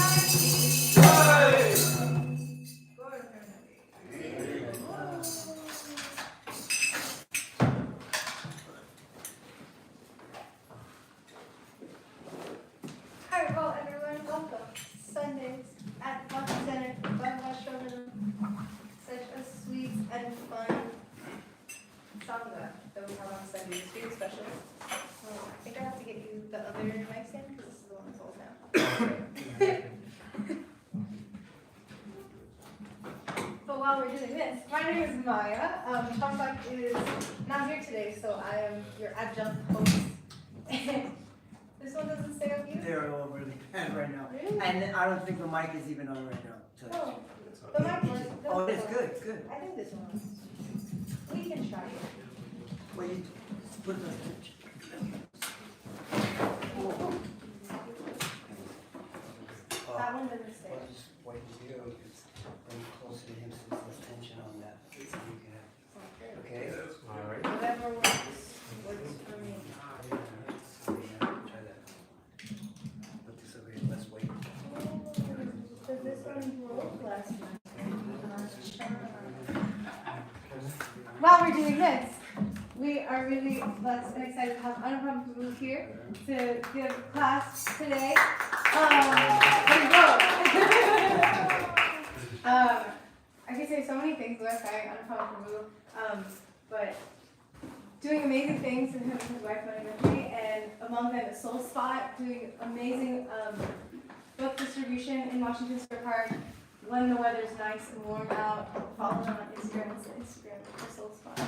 Alright, well everyone, welcome. Sundays at Bhagavat Center, Bhagavat Sravana. Such a sweet and fun sangha that we have on Sundays. It's really special. I think I have to get you the other mic stand because this is the one that's old now. But while we're doing this, my name is Maya. Champak is not here today, so I am your adjunct host. This one doesn't stay up you? They're all really bad right now. Really? And I don't think the mic is even on right now. Oh, the mic works. Oh, it is good, good. I think this one. We can try it. Well, you put the. That one doesn't stay. Well, just wait here, it's very close to him since there's tension on that. So you can have, okay? All right. Whatever works for me. Try that. Put this over here, let's wait. Does this one broke last night? While we're doing this, we are really blessed and excited to have Anupam here to give class today. There you go. I could say so many things about Anupam, but doing amazing things in him and his wife Monica, and among them is Soul Spot, doing amazing book distribution in Washington Square Park. When the weather's nice and warm out, follow them on Instagram. It's Instagram for Soul Spot.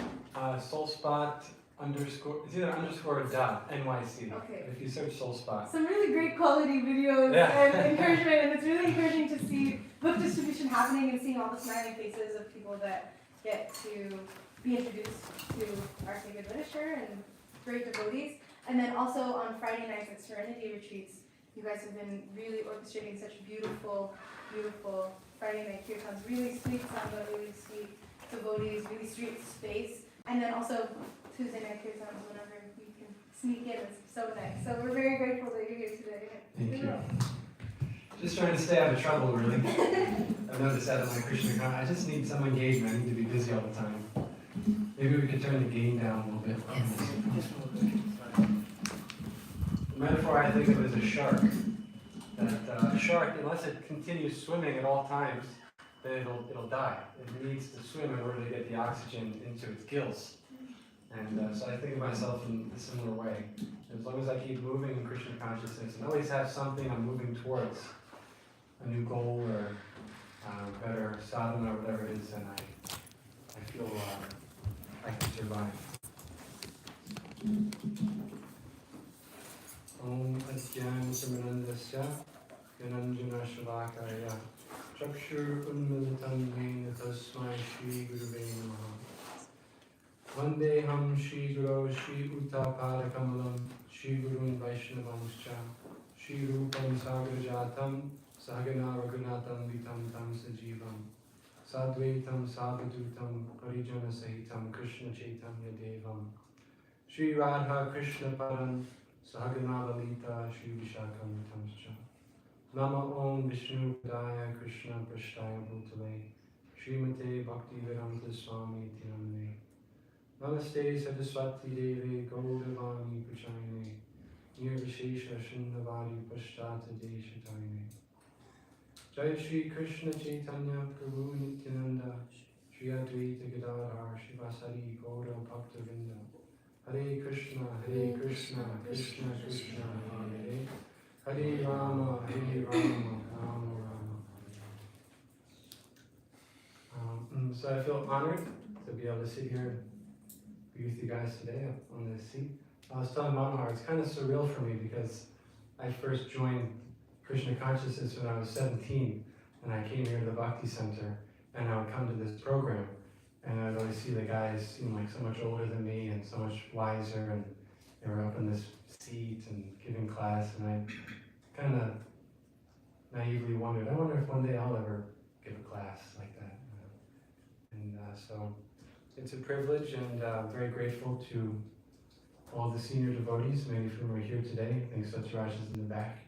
Soul Spot underscore, it's either underscore or dot NYC. Okay. If you search Soul Spot. Some really great quality videos and encouragement, and it's really encouraging to see book distribution happening and seeing all the smiling faces of people that get to be introduced to our sacred literature and great devotees. And then also on Friday nights at Serenity Retreats, you guys have been really orchestrating such beautiful, beautiful Friday night kirtans, really sweet sangha, really sweet devotees, really sweet space. And then also Tuesday night kirtans whenever you can sneak in. It's so nice. So we're very grateful that you're here today. Thank you. Just trying to stay out of trouble, really. I've noticed that in my Krishna consciousness. I just need some engagement. I need to be busy all the time. Maybe we could turn the gain down a little bit. The metaphor I think of is a shark. That shark, unless it continues swimming at all times, then it'll die. It needs to swim in order to get the oxygen into its gills. And so I think of myself in a similar way. As long as I keep moving in Krishna consciousness and always have something I'm moving towards, a new goal or better sadhana or whatever it is, then I feel I can survive. Om Adhyam Samanandasya Yananjana Shalakaya Chakshur Unmilitam Yena Tasmai Shri Guruve Namaha Vandeham Shri Guru Shri Uttapada Kamalam Shri Gurun Vaishnavanscha Shri Rupam Sagrajatam Sahagana Raghunatam Vitam Tam Sajivam Sadvaitam Sadhudutam Parijana Sahitam Krishna Chaitanya Devam Shri Radha Krishna Param Sahagana Lalita Shri Vishakam Tamscha Nama Om Vishnu Padaya Krishna Prashtaya Bhutale Srimate Bhakti Vedanta Swami Tinamne Namaste Saraswati Devi Gaudavani Prachayane Nirvishesha Shunnavadi Pashtata Deshatayane Jai Shri Krishna Chaitanya Prabhu Nityananda Shri Advaita Gadadhar Shivasari Gaura Bhakta Vrinda Hare Krishna, Krishna Krishna, Hare Hare Rama, Rama Rama. So I feel honored to be able to sit here and be with you guys today on this seat. I was telling Manohar, it's kind of surreal for me because I first joined Krishna consciousness when I was 17, and I came here to the Bhakti Center, and I would come to this program. And I'd always see the guys seem like so much older than me and so much wiser, and they were up in this seat and giving class, and I kind of naively wondered, I wonder if one day I'll ever give a class like that. And so it's a privilege, and I'm very grateful to all the senior devotees, many of whom are here today. I think Satyaraj is in the back,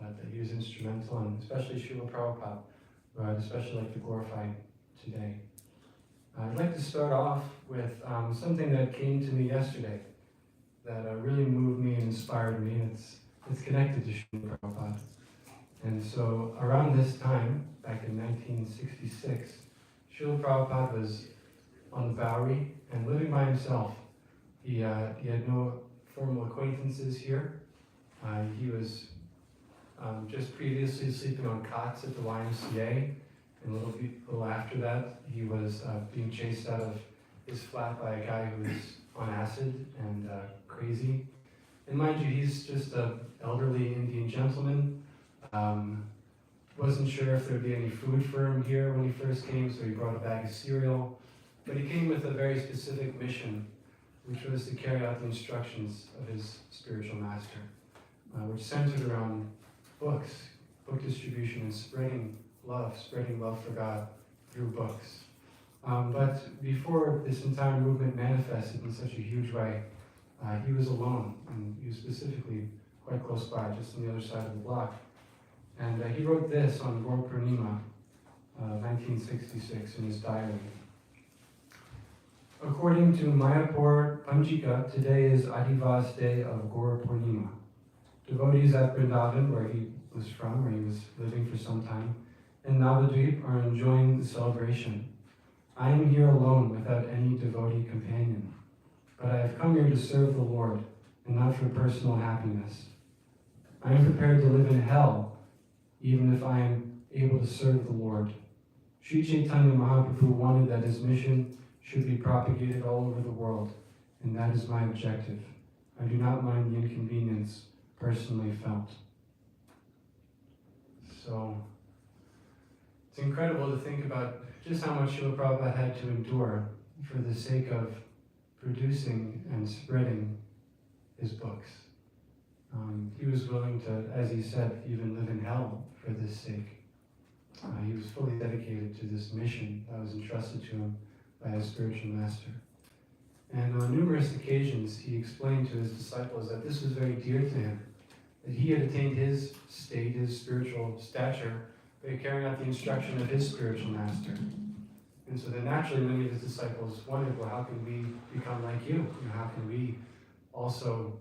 but that he was instrumental, and especially Srila Prabhupada, who I'd especially like to glorify today. I'd like to start off with something that came to me yesterday that really moved me and inspired me. It's connected to Srila Prabhupada. And so around this time, back in 1966, Srila Prabhupada was on the Bowery and living by himself. He had no formal acquaintances here. He was just previously sleeping on cots at the YMCA, and a little after that, he was being chased out of his flat by a guy who was on acid and crazy. And mind you, he's just an elderly Indian gentleman. Wasn't sure if there'd be any food for him here when he first came, so he brought a bag of cereal. But he came with a very specific mission, which was to carry out the instructions of his spiritual master, which centered around books, book distribution, and spreading love for God through books. But before this entire movement manifested in such a huge way, he was alone, and he was specifically quite close by, just on the other side of the block. And he wrote this on Gaur Purnima, 1966, in his diary. According to Mayapur Panchika, today is Adivas day of Gaur Purnima. Devotees at Vrindavan, where he was from, where he was living for some time, and Navadvip are enjoying the celebration. I am here alone without any devotee companion, but I have come here to serve the Lord, and not for personal happiness. I am prepared to live in hell, even if I am able to serve the Lord. Sri Chaitanya Mahaprabhu wanted that his mission should be propagated all over the world, and that is my objective. I do not mind the inconvenience personally felt. So, it's incredible to think about just how much Srila Prabhupada had to endure for the sake of producing and spreading his books. He was willing to, as he said, even live in hell for this sake. He was fully dedicated to this mission that was entrusted to him by his spiritual master. And on numerous occasions, he explained to his disciples that this was very dear to him, that he had attained his state, his spiritual stature, by carrying out the instruction of his spiritual master. And so then naturally many of his disciples wondered, well, how can we become like you? How can we also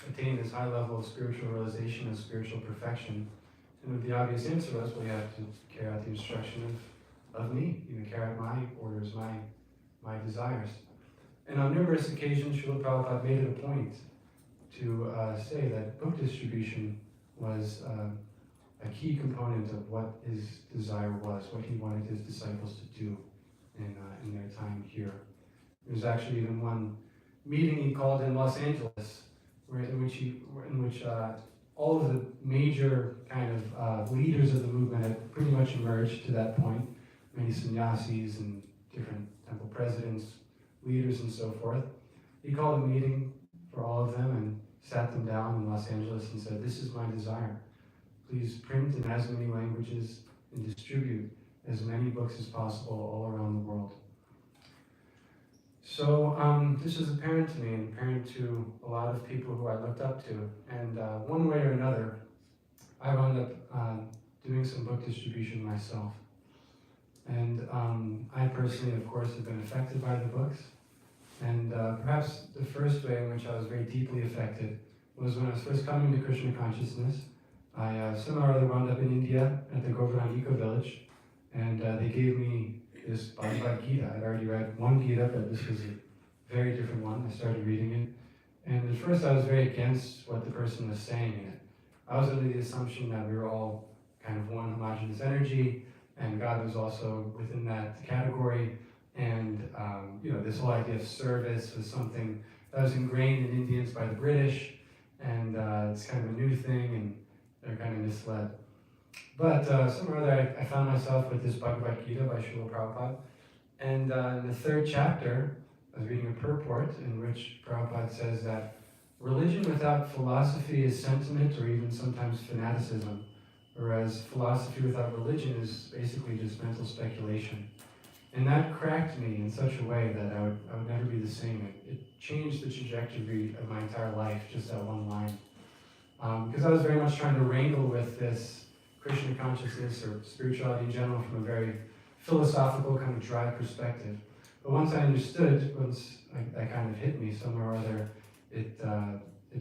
attain this high level of spiritual realization and spiritual perfection? And the obvious answer was, well, you have to carry out the instruction of me, carry out my orders, my desires. And on numerous occasions, Srila Prabhupada made it a point to say that book distribution was a key component of what his desire was, what he wanted his disciples to do in their time here. There was actually even one meeting he called in Los Angeles, in which all of the major kind of leaders of the movement had pretty much emerged to that point, many sannyasis and different temple presidents, leaders and so forth. He called a meeting for all of them and sat them down in Los Angeles and said, this is my desire. Please print in as many languages and distribute as many books as possible all around the world. So this was apparent to me and apparent to a lot of people who I looked up to. And one way or another, I wound up doing some book distribution myself. And I personally, of course, have been affected by the books. And perhaps the first way in which I was very deeply affected was when I was first coming to Krishna consciousness. I somehow or other wound up in India at the Govardhan Eco Village, and they gave me this Bhagavad Gita. I'd already read one Gita, but this was a very different one. I started reading it, and at first I was very against what the person was saying in it. I was under the assumption that we were all kind of one homogeneous energy, and God was also within that category. And this whole idea of service was something that was ingrained in Indians by the British, and it's kind of a new thing, and they're kind of misled. But somehow or other, I found myself with this Bhagavad Gita by Srila Prabhupada, and in the third chapter, I was reading a purport in which Prabhupada says that religion without philosophy is sentiment or even sometimes fanaticism, whereas philosophy without religion is basically just mental speculation. And that cracked me in such a way that I would never be the same. It changed the trajectory of my entire life, just that one line. because I was very much trying to wrangle with this Krishna consciousness or spirituality in general from a very philosophical, kind of dry perspective. But once I understood, once that kind of hit me somewhere or other, it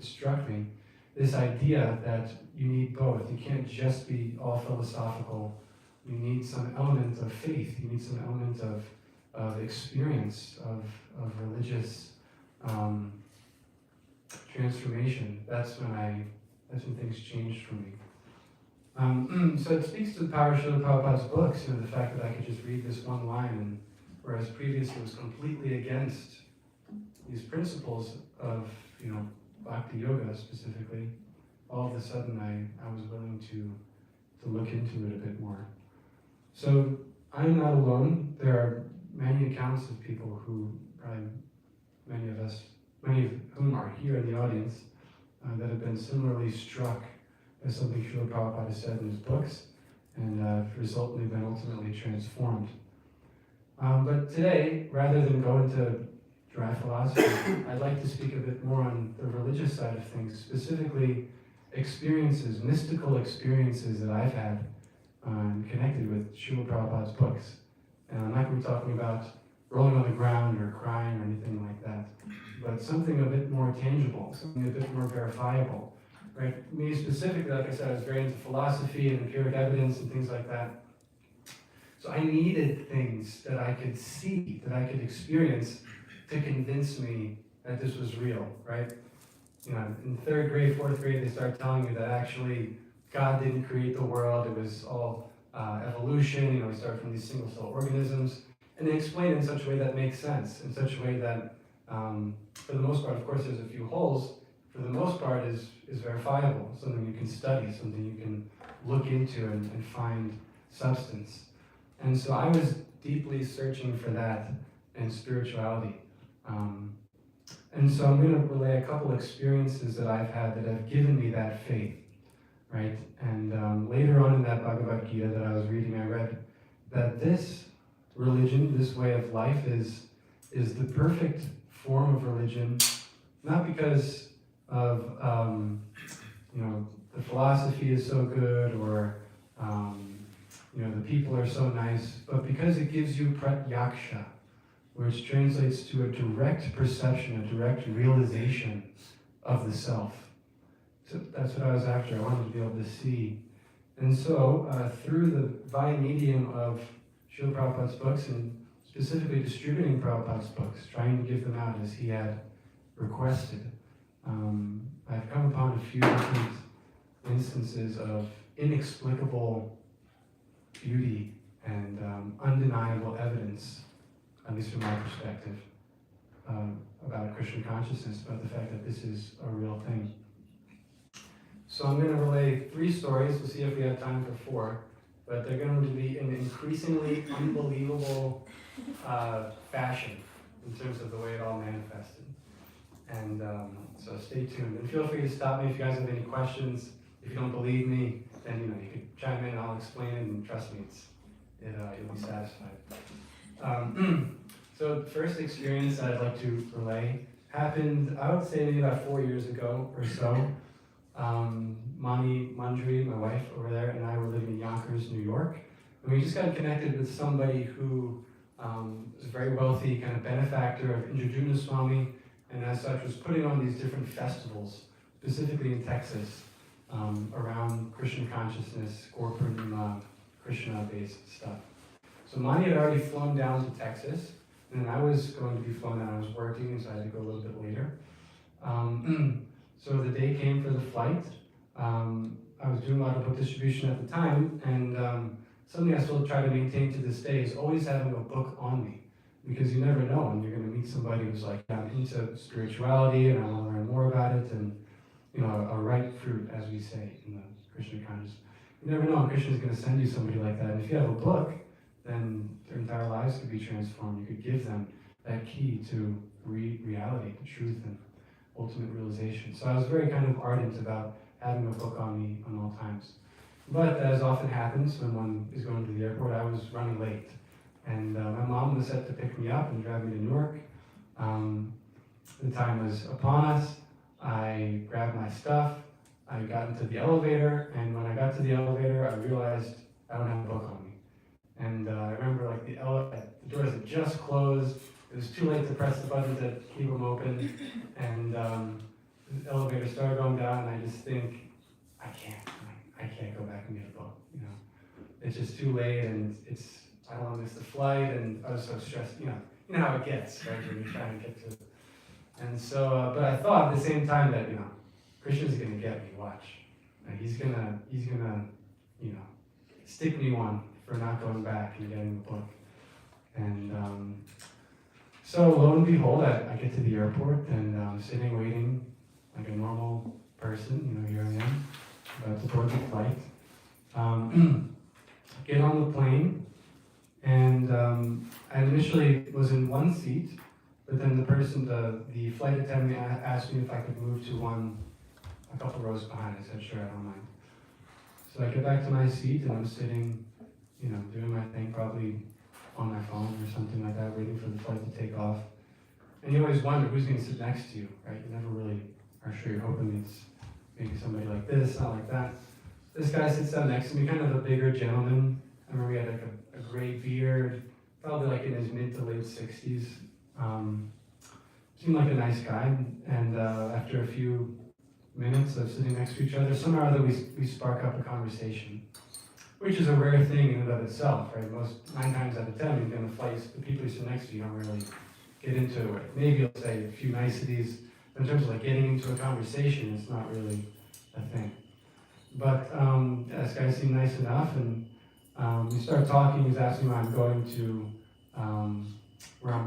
struck me, this idea that you need both. You can't just be all philosophical. You need some element of faith. You need some element of experience, of religious transformation. That's when things changed for me. So it speaks to the power of Srila Prabhupada's books, the fact that I could just read this one line, and whereas previously it was completely against these principles of, Bhakti Yoga specifically, all of a sudden I was willing to look into it a bit more. So I'm not alone. There are many accounts of people who, probably many of whom are here in the audience, that have been similarly struck by something Srila Prabhupada said in his books, and resultantly been ultimately transformed. But today, rather than go into dry philosophy, I'd like to speak a bit more on the religious side of things, specifically experiences, mystical experiences that I've had connected with Srila Prabhupada's books. And I'm not going to be talking about rolling on the ground or crying or anything like that, but something a bit more tangible, something a bit more verifiable. Right? Me specifically, like I said, I was very into philosophy and empiric evidence and things like that. So I needed things that I could see, that I could experience to convince me that this was real, right? In 3rd grade, 4th grade, they start telling you that actually God didn't create the world, it was all evolution, we start from these single-cell organisms, and they explain it in such a way that makes sense, in such a way that, for the most part, of course there's a few holes, for the most part is verifiable, something you can study, something you can look into and find substance. And so I was deeply searching for that in spirituality. And so I'm going to relay a couple experiences that I've had that have given me that faith, right? And later on in that Bhagavad Gita that I was reading, I read that this religion, this way of life is the perfect form of religion, not because of, the philosophy is so good or, the people are so nice, but because it gives you pratyaksha, which translates to a direct perception, a direct realization of the self. So that's what I was after. I wanted to be able to see. And so, through the via medium of Srila Prabhupada's books, and specifically distributing Prabhupada's books, trying to give them out as he had requested, I've come upon a few different instances of inexplicable beauty and undeniable evidence, at least from my perspective, about Krishna consciousness, about the fact that this is a real thing. So I'm going to relay 3 stories. We'll see if we have time for 4, but they're going to be in increasingly unbelievable fashion in terms of the way it all manifested. And so stay tuned. And feel free to stop me if you guys have any questions. If you don't believe me, then you can chime in and I'll explain it, and trust me, you'll be satisfied. So the first experience that I'd like to relay happened, I would say maybe about 4 years ago or so. Mani Mandri, my wife over there, and I were living in Yonkers, New York. And we just got connected with somebody who was a very wealthy kind of benefactor of Indradyumna Swami, and as such was putting on these different festivals, specifically in Texas, around Krishna consciousness, Gaur-Purnima, Krishna-based stuff. So Mani had already flown down to Texas, and then I was going to be flown down. I was working, and so I had to go a little bit later. So the day came for the flight. I was doing a lot of book distribution at the time, and something I still try to maintain to this day is always having a book on me, because you never know when you're going to meet somebody who's like, I'm into spirituality and I want to learn more about it, and a ripe fruit, as we say in the Krishna consciousness. You never know when Krishna's going to send you somebody like that. And if you have a book, then their entire lives could be transformed. You could give them that key to reality, the truth, and ultimate realization. So I was very kind of ardent about having a book on me on all times. But as often happens when one is going to the airport, I was running late. And my mom was set to pick me up and drive me to Newark. The time was upon us. I grabbed my stuff. I got into the elevator, and when I got to the elevator, I realized I don't have a book on me. And I remember like the doors had just closed. It was too late to press the button to keep them open, and the elevator started going down, and I just think, I can't go back and get a book. You know, it's just too late, and I don't want to miss the flight, and I was so stressed. You know how it gets, right? When you're trying to get to. And so, but I thought at the same time that Krishna's gonna get me. Watch, he's gonna stick me one for not going back and getting the book. And so lo and behold, I get to the airport, and I'm sitting waiting like a normal person. Here I am, about to board the flight. Get on the plane, and I initially was in one seat, but then the flight attendant asked me if I could move to a couple rows behind. I said, sure, I don't mind. So I get back to my seat, and I'm sitting, doing my thing, probably on my phone or something like that, waiting for the flight to take off. And you always wonder who's going to sit next to you, right? You never really are sure. You're hoping it's maybe somebody like this, not like that. This guy sits down next to me, kind of a bigger gentleman. I remember he had like a gray beard, probably like in his mid to late 60s. Seemed like a nice guy, and after a few minutes of sitting next to each other, somehow or other we spark up a conversation, which is a rare thing in and of itself, right? 9 times out of 10, you're going to flight, the people you sit next to, you don't really get into it. Maybe you'll say a few niceties, but in terms of like getting into a conversation, it's not really a thing. But this guy seemed nice enough, and we started talking. He was asking where I'm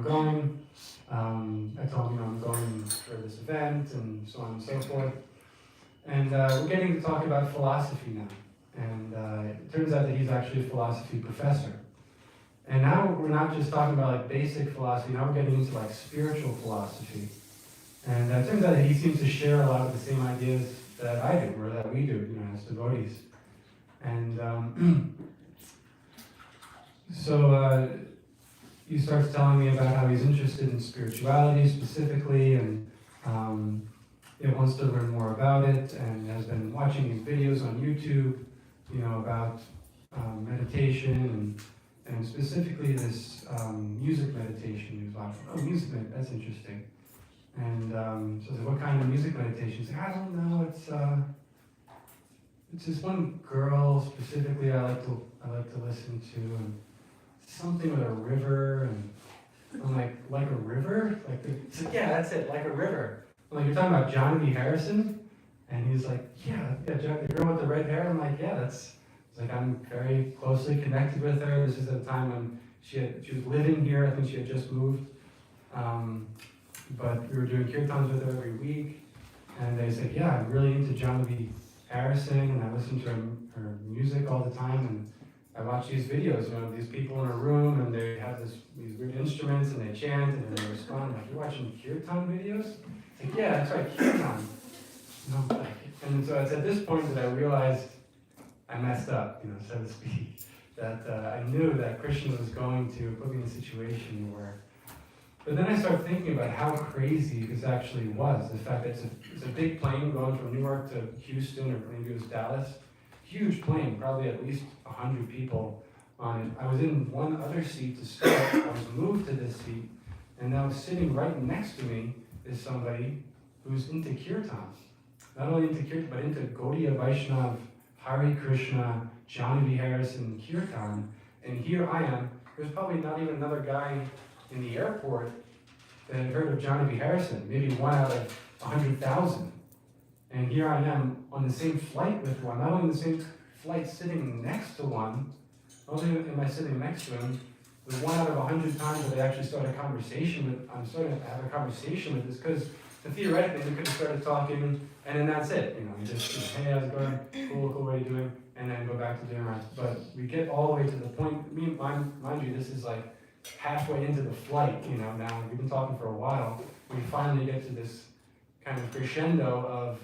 going. I told him, I'm going for this event, and so on and so forth. And we're getting to talk about philosophy now. And it turns out that he's actually a philosophy professor. And now we're not just talking about like basic philosophy, now we're getting into like spiritual philosophy. And it turns out that he seems to share a lot of the same ideas that I do, or that we do, as devotees. And so he starts telling me about how he's interested in spirituality specifically, and wants to learn more about it, and has been watching these videos on YouTube, about meditation, and specifically this music meditation he was watching. Oh, music meditation, that's interesting. And so I said, what kind of music meditation? He's like, I don't know, it's this one girl specifically I like to listen to, and something with a river, and I'm like a river? He's like, yeah, that's it, like a river. I'm like, you're talking about John V. Harrison? And he's like, yeah, the girl with the red hair. I'm like, yeah, it's like I'm very closely connected with her. This is at a time when she was living here. I think she had just moved. But we were doing kirtans with her every week. And they said, yeah, I'm really into John V. Harrison, and I listen to her music all the time. And I watch these videos, these people in a room, and they have these weird instruments, and they chant, and then they respond. I'm like, you're watching kirtan videos? It's like, yeah, that's right, kirtan. And so it's at this point that I realized I messed up, so to speak. That I knew that Krishna was going to put me in a situation where. But then I started thinking about how crazy this actually was. The fact that it's a big plane going from New York to Houston, or maybe it was Dallas. Huge plane, probably at least 100 people on it. I was in one other seat to start. I was moved to this seat, and now sitting right next to me is somebody who's into kirtans. Not only into kirtan, but into Gaudiya Vaishnav, Hare Krishna, John V. Harrison kirtan. And here I am. There's probably not even another guy in the airport that had heard of John V. Harrison, maybe 1 out of 100,000. And here I am on the same flight with one, not only on the same flight sitting next to one, not only am I sitting next to him, but 1 out of 100 times that I actually started a conversation with, I'm starting to have a conversation with this, because theoretically we could have started talking, and then that's it. You just, hey, how's it going? Cool, what are you doing? And then go back to dinner. But we get all the way to the point, mind you, this is like halfway into the flight, now we've been talking for a while. We finally get to this kind of crescendo of,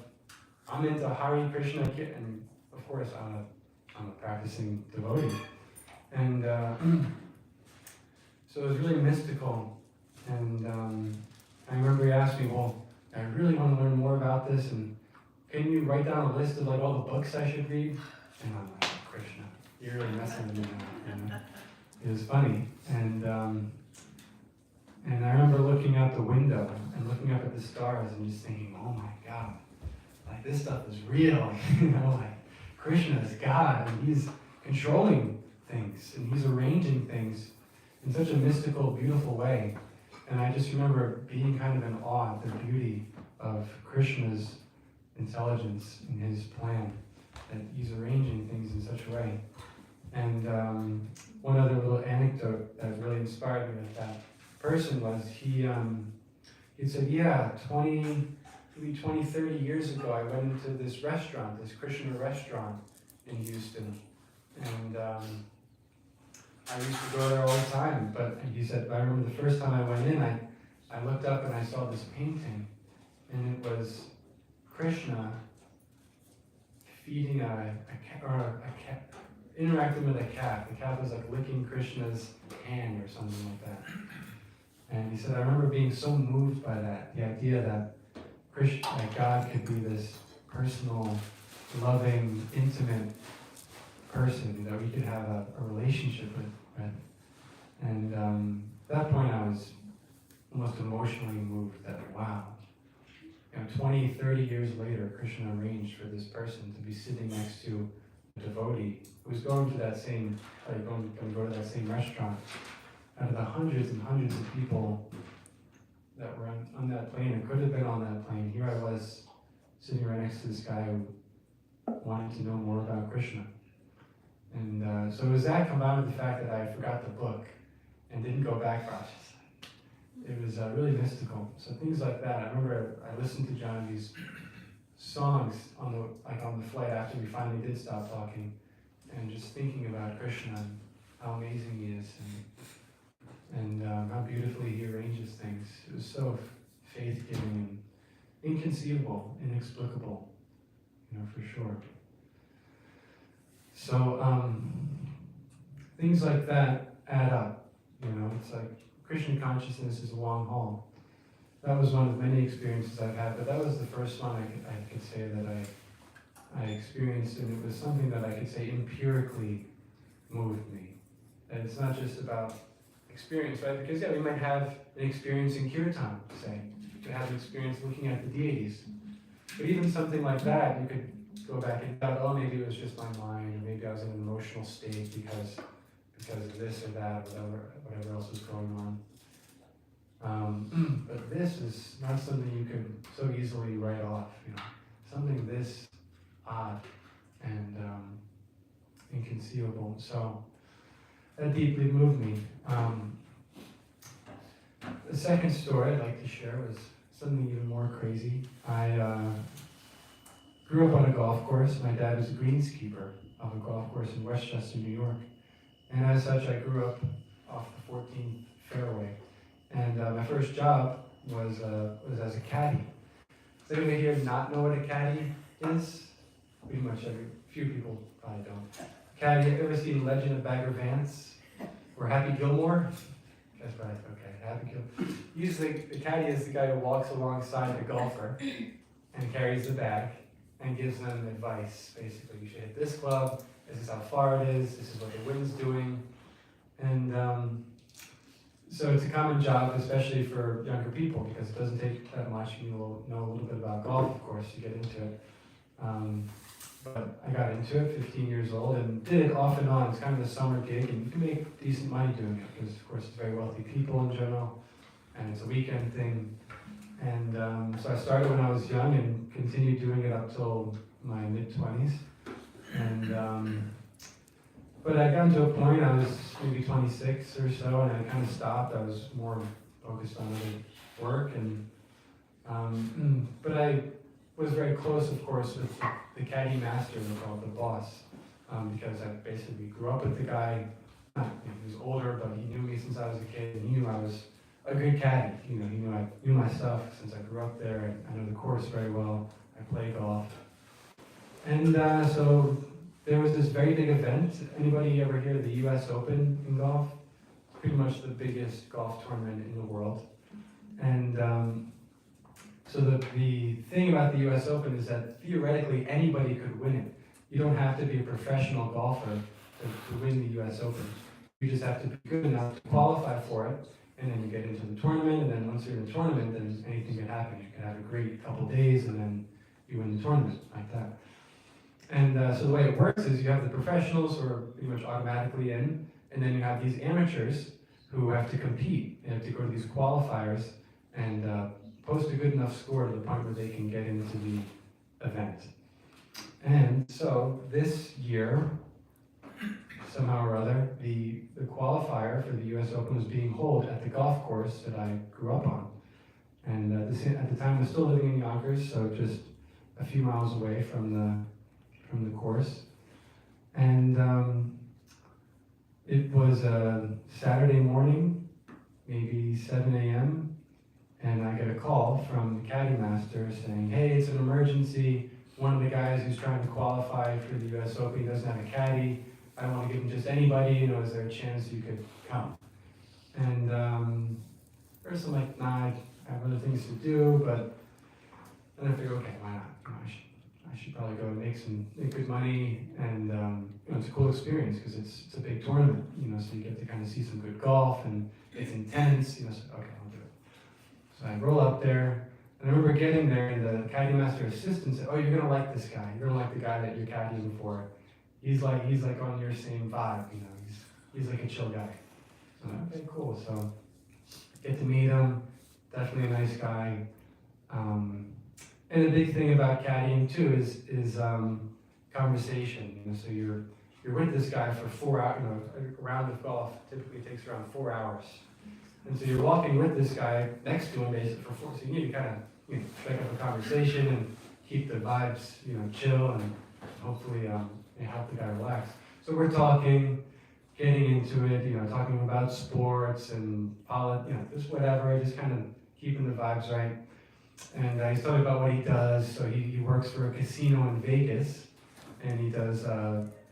I'm into Hare Krishna, and of course I'm a practicing devotee. And so it was really mystical. And I remember he asked me, well, I really want to learn more about this, and can you write down a list of like all the books I should read? And I'm like, Krishna, you're really messing with me now. You know? It was funny. And I remember looking out the window and looking up at the stars and just thinking, oh my God, like this stuff is real, you know, like Krishna is God and he's controlling things and he's arranging things in such a mystical, beautiful way. And I just remember being kind of in awe at the beauty of Krishna's intelligence and his plan, that he's arranging things in such a way. And one other little anecdote that really inspired me with that person was he said, yeah, 20, 30 years ago, I went into this restaurant, this Krishna restaurant in Houston. And I used to go there all the time. But he said, I remember the first time I went in, I looked up and I saw this painting. And it was Krishna feeding a cat, interacting with a cat. The cat was like licking Krishna's hand or something like that. And he said, I remember being so moved by that, the idea that that God could be this personal, loving, intimate person that we could have a relationship with. And at that point I was almost emotionally moved that, wow, 20, 30 years later, Krishna arranged for this person to be sitting next to a devotee who was going to that same, going to go to that same restaurant. Out of the hundreds and hundreds of people that were on that plane, or could have been on that plane, here I was sitting right next to this guy who wanted to know more about Krishna. And so it was that combined with the fact that I forgot the book and didn't go back for it. It was really mystical. So things like that. I remember I listened to Janvi's songs on the flight after we finally did stop talking, and just thinking about Krishna and how amazing he is, and how beautifully he arranges things. It was so faith-giving and inconceivable, inexplicable, for sure. So things like that add up. It's like Krishna consciousness is a long haul. That was one of many experiences I've had, but that was the first one I could say that I experienced, and it was something that I could say empirically moved me. And it's not just about experience, right? Because we might have an experience in kirtan, say. You have an experience looking at the deities. But even something like that, you could go back and doubt, oh, maybe it was just my mind, or maybe I was in an emotional state because of this or that, whatever else was going on. But this is not something you can so easily write off. Something this odd and inconceivable. So that deeply moved me. The second story I'd like to share was something even more crazy. I grew up on a golf course. My dad was a greenskeeper of a golf course in Westchester, New York. And as such, I grew up off the 14th fairway. And my first job was as a caddy. Does anybody here not know what a caddy is? Pretty much few people probably don't. Caddy, have you ever seen Legend of Bagger Vance? Or Happy Gilmore? That's right, okay, Happy Gilmore. Usually the caddy is the guy who walks alongside the golfer and carries the bag and gives them advice, basically. You should hit this club, this is how far it is, this is what the wind's doing. And so it's a common job, especially for younger people, because it doesn't take that much. You know a little bit about golf, of course, to get into it. But I got into it 15 years old and did it off and on. It's kind of a summer gig, and you can make decent money doing it because, of course, it's very wealthy people in general, and it's a weekend thing. And so I started when I was young and continued doing it up till my mid-20s. And but I got to a point, I was maybe 26 or so, and I kind of stopped. I was more focused on other work, and but I was very close, of course, with the caddy master, we call it the boss, because I basically grew up with the guy. He was older, but he knew me since I was a kid, and he knew I was a good caddy. He knew I knew my stuff since I grew up there. I know the course very well. I play golf, and so there was this very big event. Anybody ever hear of the U.S. Open in golf? It's pretty much the biggest golf tournament in the world, and So the thing about the US Open is that theoretically anybody could win it. You don't have to be a professional golfer to win the US Open. You just have to be good enough to qualify for it, and then you get into the tournament, and then once you're in the tournament, then anything can happen. You can have a great couple days, and then you win the tournament, like that. And so the way it works is you have the professionals who are pretty much automatically in, and then you have these amateurs who have to compete. They have to go to these qualifiers and post a good enough score to the point where they can get into the event. And so this year, somehow or other, the qualifier for the US Open was being held at the golf course that I grew up on. And at the time I was still living in Yonkers, so just a few miles away from the course. And it was a Saturday morning, maybe 7 a.m., and I get a call from the caddy master saying, hey, it's an emergency. One of the guys who's trying to qualify for the US Open doesn't have a caddy. I don't want to give him just anybody, is there a chance you could come? And first I'm like, nah, I have other things to do, but then I figure, okay, why not? I should probably go and make good money, and it's a cool experience because it's a big tournament, so you get to kind of see some good golf, and it's intense, so okay, I'll do it. So I roll up there, and I remember getting there, and the caddy master assistant said, oh, you're gonna like this guy. You're gonna like the guy that you're caddying for. He's like on your same vibe, he's like a chill guy. So I'm like, okay, cool. So get to meet him, definitely a nice guy. And the big thing about caddying too is conversation. So you're with this guy for 4 hours. A round of golf typically takes around 4 hours, and so you're walking with this guy next to him basically for 4. So you need to kind of strike up a conversation and keep the vibes chill, and hopefully help the guy relax. So we're talking, getting into it, talking about sports and just whatever, just kind of keeping the vibes right. And he's talking about what he does. So he works for a casino in Vegas, and he does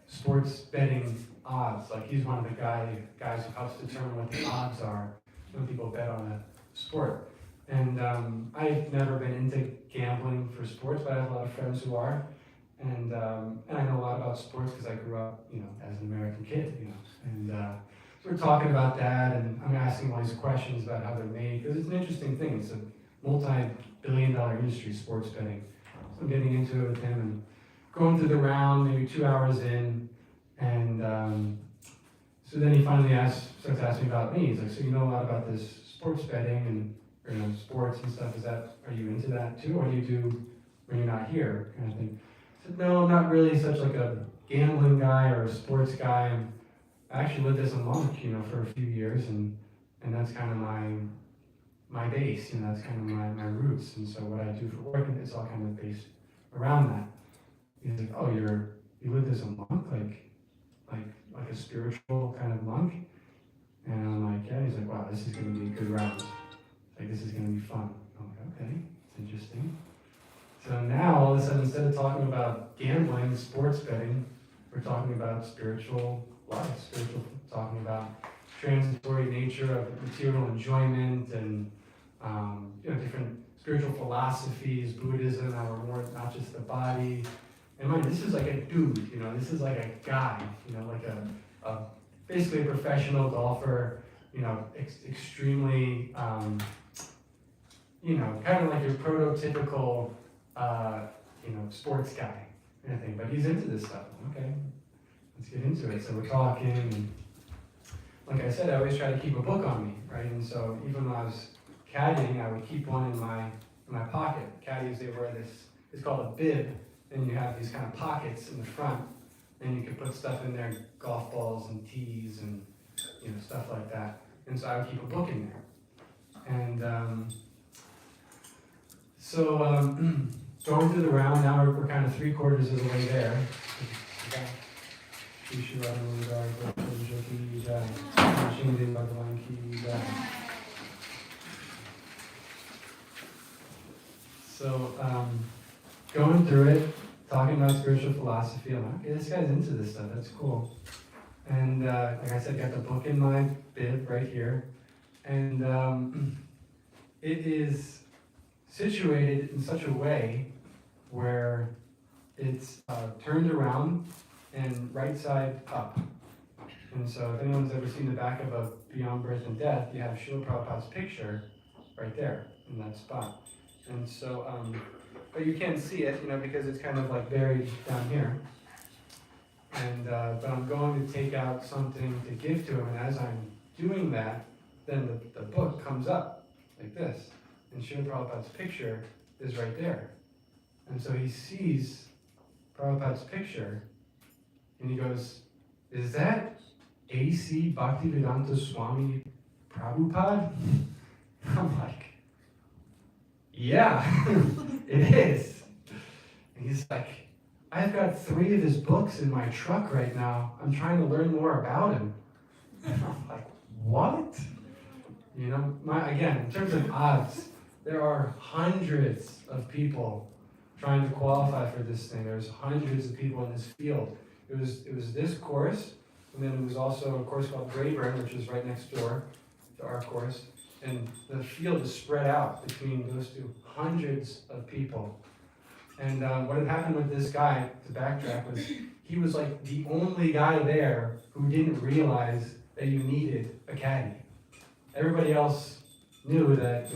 sports betting odds. Like he's one of the guys who helps determine what the odds are when people bet on a sport. And I've never been into gambling for sports, but I have a lot of friends who are. And I know a lot about sports because I grew up, as an American kid, And so we're talking about that, and I'm asking all these questions about how they're made, because it's an interesting thing. It's a multi-billion-dollar industry, sports betting. So I'm getting into it with him and going through the round, maybe 2 hours in, and so then he finally starts asking about me. He's like, so you know a lot about this sports betting and sports and stuff. Are you into that too? What do you do when you're not here, kind of thing? I said, no, I'm not really such like a gambling guy or a sports guy. I actually lived as a monk, for a few years, and that's kind of my base, that's kind of my roots. And so what I do for work, it's all kind of based around that. He's like, oh, you lived as a monk, like a spiritual kind of monk? And I'm like, yeah. He's like, wow, this is going to be a good round. Like, this is going to be fun. I'm like, okay, it's interesting. So now, all of a sudden, instead of talking about gambling, sports betting, we're talking about spiritual life, talking about transitory nature of material enjoyment and different spiritual philosophies, Buddhism, how we're more not just the body. And mind, this is like a dude, this is like a guy, like a basically a professional golfer, extremely, kind of like your prototypical sports guy kind of thing, but he's into this stuff. Okay, let's get into it. So we're talking, and like I said, I always try to keep a book on me, right? And so even when I was caddying, I would keep one in my pocket. Caddies, they wear this, it's called a bib, and you have these kind of pockets in the front, and you can put stuff in there, golf balls and tees and stuff like that. And so I would keep a book in there. And going through the round, now we're kind of 3/4 of the way there. So going through it, talking about spiritual philosophy, I'm like, okay, this guy's into this stuff, that's cool. And like I said, got the book in my bib right here. And it is situated in such a way where it's turned around and right side up. And so if anyone's ever seen the back of a Beyond Birth and Death, you have Srila Prabhupada's picture right there in that spot. And so, but you can't see it, because it's kind of like buried down here. And but I'm going to take out something to give to him, and as I'm doing that, then the book comes up like this, and Srila Prabhupada's picture is right there. And so he sees Prabhupada's picture, and he goes, "Is that A.C. Bhaktivedanta Swami Prabhupada?" I'm like, "Yeah, it is." And he's like, "I've got 3 of his books in my truck right now. I'm trying to learn more about him." And I'm like, "What?" Again, in terms of odds, there are hundreds of people trying to qualify for this thing. There's hundreds of people in this field. It was this course, and then it was also a course called Brayburn, which is right next door to our course. And the field is spread out between those 2, hundreds of people. And what had happened with this guy, to backtrack, was he was like the only guy there who didn't realize that you needed a caddy. Everybody else knew that,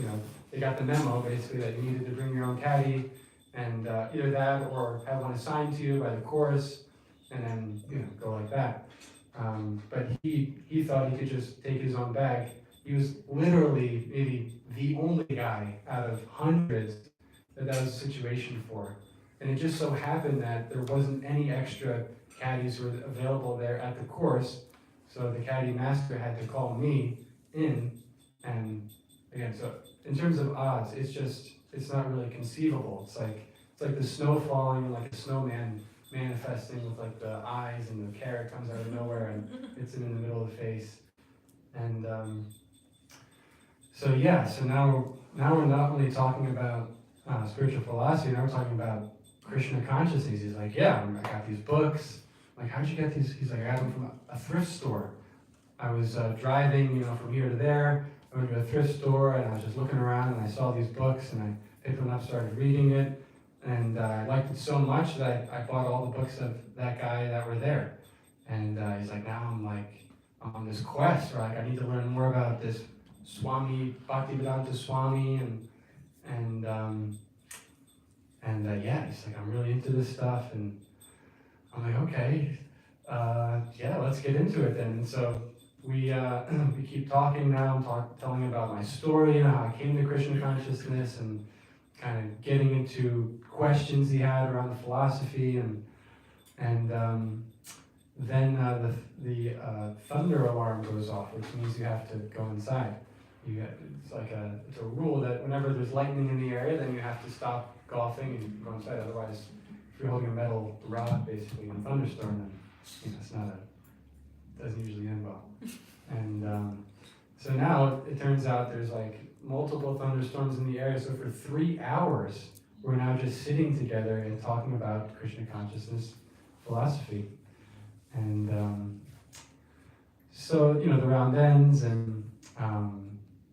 they got the memo basically that you needed to bring your own caddy, and either that or have one assigned to you by the course, and then, go like that. But he thought he could just take his own bag. He was literally maybe the only guy out of hundreds that was a situation for. And it just so happened that there wasn't any extra caddies who were available there at the course, so the caddy master had to call me in. And again, so in terms of odds, it's not really conceivable. It's like the snow falling and like a snowman manifesting with like the eyes, and the carrot comes out of nowhere and hits him in the middle of the face. And so now we're not only talking about spiritual philosophy, now we're talking about Krishna consciousness. He's like, "Yeah, I got these books." I'm like, "How'd you get these?" He's like, "I got them from a thrift store. I was driving, from here to there. I went to a thrift store and I was just looking around and I saw these books and I picked one up, started reading it, and I liked it so much that I bought all the books of that guy that were there." And he's like, "Now I'm on this quest, right? I need to learn more about this Swami, Bhaktivedanta Swami, and he's like, "I'm really into this stuff." And I'm like, "Okay, let's get into it then." And so we keep talking now. I'm telling about my story, how I came to Krishna consciousness, and kind of getting into questions he had around the philosophy, and then the thunder alarm goes off, which means you have to go inside. It's a rule that whenever there's lightning in the area, then you have to stop golfing and go inside. Otherwise, if you're holding a metal rod basically in a thunderstorm, then it doesn't usually end well. And so now it turns out there's like multiple thunderstorms in the area. So for 3 hours, we're now just sitting together and talking about Krishna consciousness philosophy. And so the round ends, and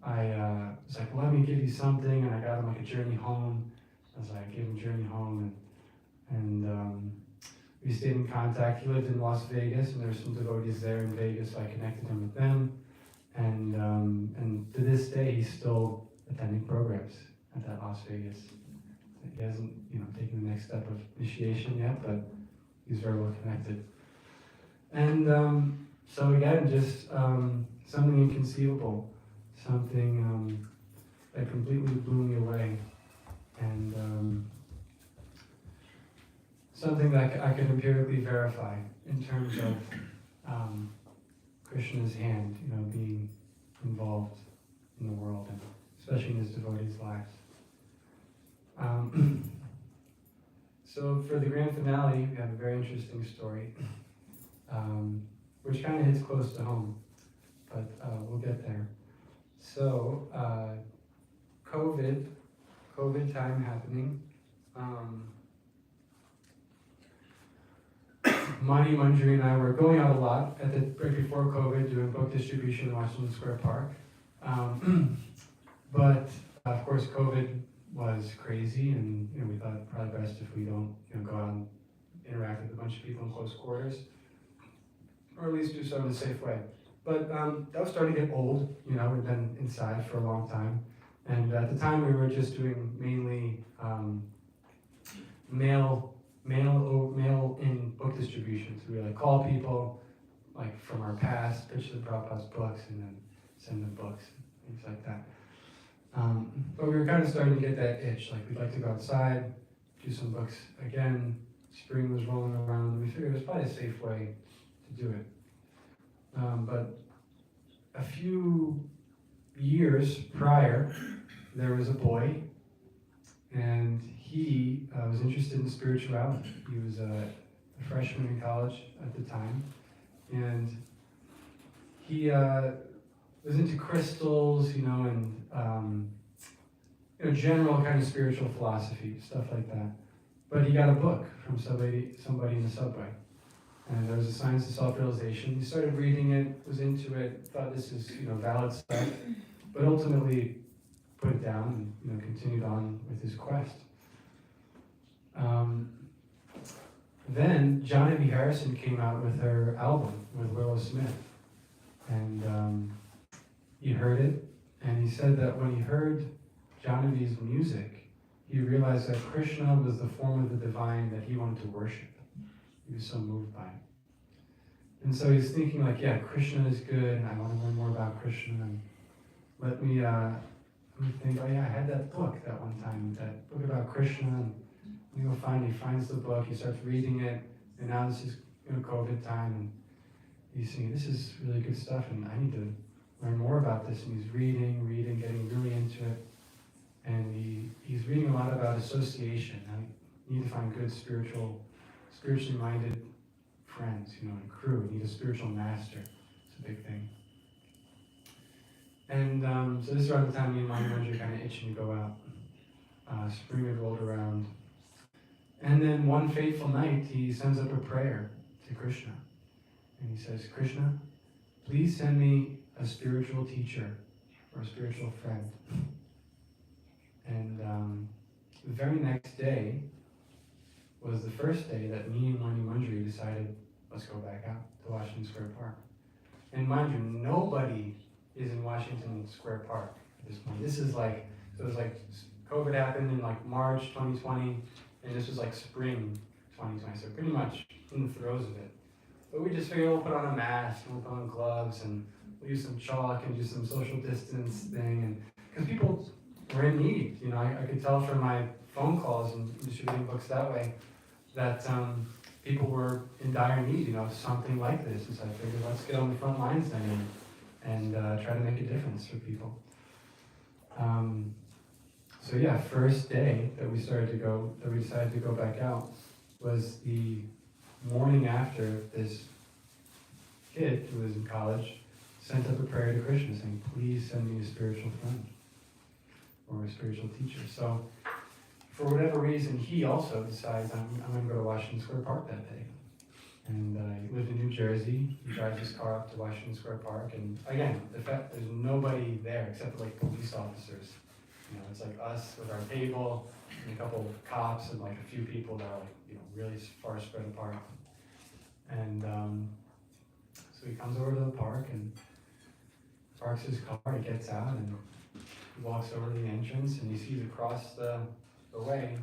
I was like, "Let me give you something," and I got him like a journey home. I was like, I gave him journey home, and we stayed in contact. He lived in Las Vegas, and there were some devotees there in Vegas, so I connected him with them. And to this day, he's still attending programs at that Las Vegas. He hasn't, taken the next step of initiation yet, but he's very well connected. And so again, just something inconceivable, something that completely blew me away, and something that I could empirically verify in terms of Krishna's hand, being involved in the world, and especially in his devotees' lives. So for the grand finale, we have a very interesting story, which kind of hits close to home, but we'll get there. So, COVID time happening. Mani, Manjari, and I were going out a lot right before COVID, doing book distribution in Washington Square Park. But of course, COVID was crazy, and we thought probably best if we don't go out and interact with a bunch of people in close quarters, or at least do so in a safe way. But that was starting to get old. We'd been inside for a long time, and at the time we were just doing mainly mail-in book distributions. We would call people from our past, pitch them Prabhupada's books, and then send them books, things like that. But we were kind of starting to get that itch. We'd like to go outside, do some books again. Spring was rolling around, and we figured it was probably a safe way to do it. But a few years prior, there was a boy, and he was interested in spirituality. He was a freshman in college at the time, and he was into crystals, and general kind of spiritual philosophy, stuff like that. But he got a book from somebody in the subway, and there was a Science of Self-Realization. He started reading it, was into it, thought this is valid stuff, but ultimately put it down and continued on with his quest. Then Johnny Harrison came out with her album with Willow Smith, and he heard it, and he said that when he heard Janavi's music, he realized that Krishna was the form of the divine that he wanted to worship. He was so moved by it. And so he's thinking Krishna is good, and I want to learn more about Krishna, and let me think, oh yeah, I had that book that one time, that book about Krishna, and he finds the book, he starts reading it, and now this is COVID time, and he's thinking, this is really good stuff, and I need to learn more about this, and he's reading, getting really into it, and he's reading a lot about association. You need to find good spiritually minded friends, and crew. You need a spiritual master. It's a big thing. And so this is around the time me and my manager are kind of itching to go out. Spring had rolled around. And then one fateful night, he sends up a prayer to Krishna. And he says, Krishna, please send me a spiritual teacher or a spiritual friend. And the very next day was the first day that me and Mani Manjari decided, let's go back out to Washington Square Park. And mind you, nobody is in Washington Square Park at this point. This is so it was COVID happened in March 2020, and this was spring 2020, so pretty much in the throes of it. But we just figured we'll put on a mask, and we'll put on gloves, and we'll use some chalk and do some social distance thing, and because people were in need. I could tell from my phone calls and distributing books that way that people were in dire need, of something like this. And so I figured, let's get on the front lines then and try to make a difference for people. So yeah, first day that we decided to go back out was the morning after this kid who was in college sent up a prayer to Krishna saying, please send me a spiritual friend or a spiritual teacher. So for whatever reason, he also decides, I'm going to go to Washington Square Park that day. And he lived in New Jersey. He drives his car up to Washington Square Park. And again, the fact there's nobody there except for police officers. It's us with our table and a couple of cops and a few people that are really far spread apart. And so he comes over to the park and parks his car. He gets out and he walks over to the entrance, and he sees across the way,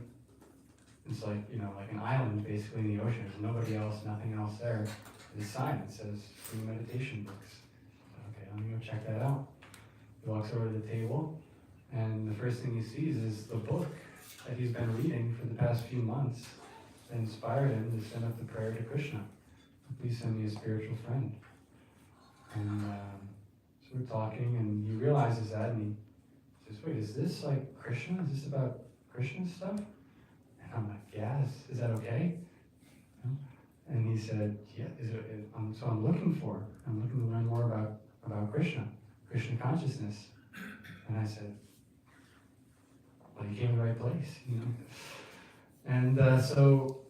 it's like an island basically in the ocean. There's nobody else, nothing else there. There's a sign that says free meditation books. Okay, let me go check that out. He walks over to the table, and the first thing he sees is the book that he's been reading for the past few months that inspired him to send up the prayer to Krishna. Please send me a spiritual friend. And so we're talking, and he realizes that, and he says, wait, is this Krishna? Is this about Krishna stuff? And I'm like, yeah, is that okay? And he said, yeah, so I'm looking to learn more about Krishna consciousness. And I said, well, you came to the right place, And so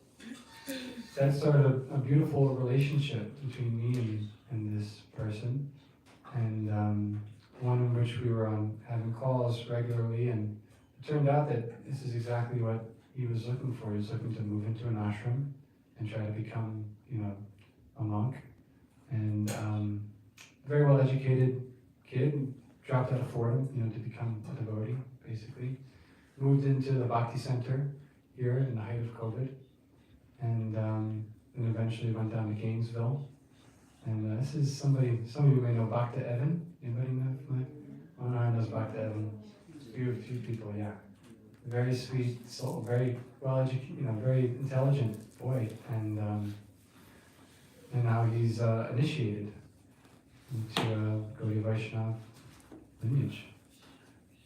that started a beautiful relationship between me and this person, and one in which we were having calls regularly, and it turned out that this is exactly what he was looking for. He was looking to move into an ashram and try to become, a monk. And very well educated kid, dropped out of Fordham, to become a devotee, basically. Moved into the Bhakti Center here in the height of COVID. And then eventually went down to Gainesville. And this is some of you may know Bhakta Evan. Anybody know? Oh, no, I know Bhakta Evan. Few people, yeah. Very sweet soul, very well educated, very intelligent boy. And now he's initiated into Gaudiya Vaishnava lineage.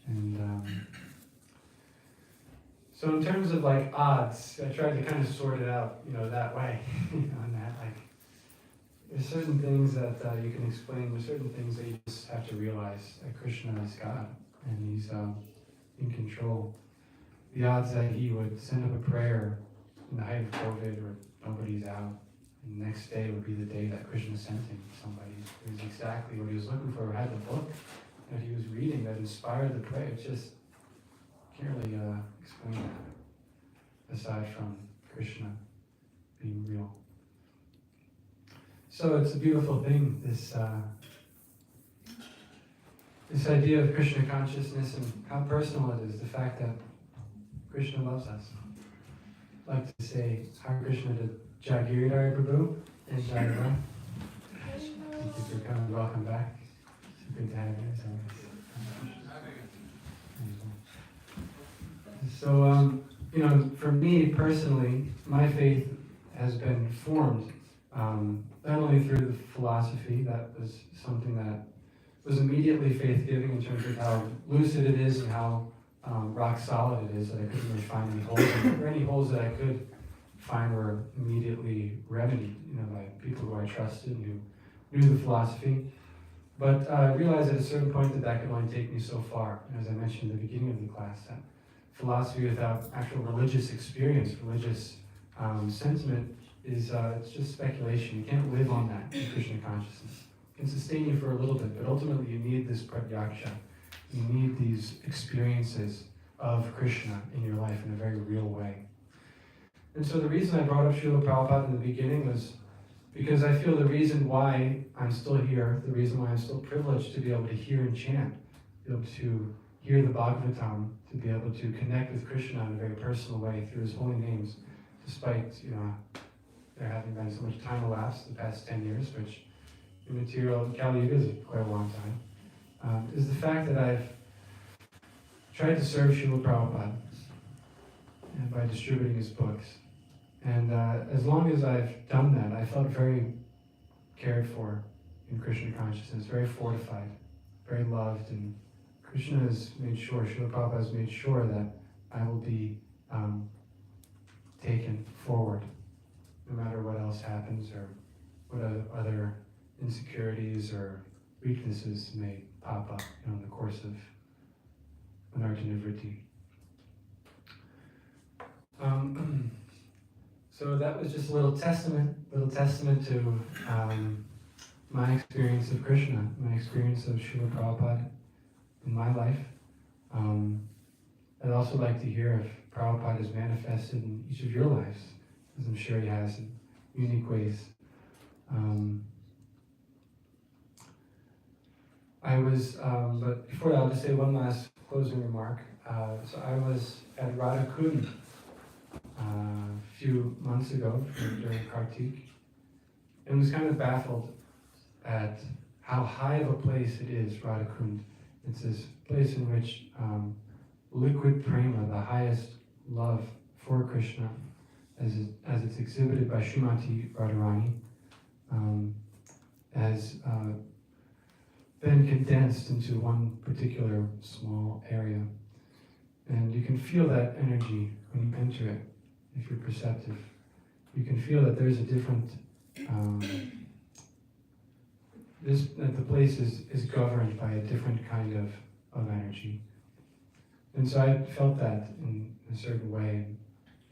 And so in terms of like odds, I tried to kind of sort it out, that way. And that there's certain things that you can explain. There's certain things that you just have to realize that Krishna is God and He's in control. The odds that He would send up a prayer in the height of COVID where nobody's out, and the next day would be the day that Krishna sent him somebody. It was exactly what he was looking for. Had the book that he was reading that inspired the prayer. It just can't really explain that, aside from Krishna being real. So it's a beautiful thing, this idea of Krishna consciousness and how personal it is, the fact that Krishna loves us. I'd like to say Hare Krishna to Jagiridhar Prabhu and Jayara. Thank you for coming. Welcome back. It's great to have you. So, for me personally, my faith has been formed not only through the philosophy, that was something that was immediately faith-giving in terms of how lucid it is and how rock solid it is, that I couldn't really find any holes in it, or any holes that I could find were immediately remedied, by people who I trusted and who knew the philosophy. But I realized at a certain point that could only take me so far. And as I mentioned at the beginning of the class, that philosophy without actual religious experience, religious sentiment, is it's just speculation. You can't live on that in Krishna consciousness. It can sustain you for a little bit, but ultimately you need this pratyaksha. You need these experiences of Krishna in your life in a very real way. And so the reason I brought up Srila Prabhupada in the beginning was because I feel the reason why I'm still here, the reason why I'm still privileged to be able to hear and chant, be able to hear the Bhagavatam, to be able to connect with Krishna in a very personal way through His holy names, despite, there having been so much time elapsed the past 10 years, which in material Kali Yuga is quite a long time, is the fact that I've tried to serve Srila Prabhupada by distributing his books. And as long as I've done that, I felt very cared for in Krishna consciousness, very fortified, very loved, and Krishna has made sure, Srila Prabhupada has made sure that I will be taken forward, no matter what else happens or what other insecurities or weaknesses may pop up in the course of Anartha-nivritti. So that was just a little testament to my experience of Krishna, my experience of Srila Prabhupada in my life. I'd also like to hear if Prabhupada is manifested in each of your lives, as I'm sure he has in unique ways. But before that, I'll just say one last closing remark. So I was at Radhakund a few months ago during Kartik, and was kind of baffled at how high of a place it is, Radhakund. It's this place in which liquid prema, the highest love for Krishna, as it's exhibited by Srimati Radharani, has been condensed into one particular small area. And you can feel that energy when you enter it, if you're perceptive. You can feel that there's a different, that the place is governed by a different kind of energy. And so I felt that in a certain way.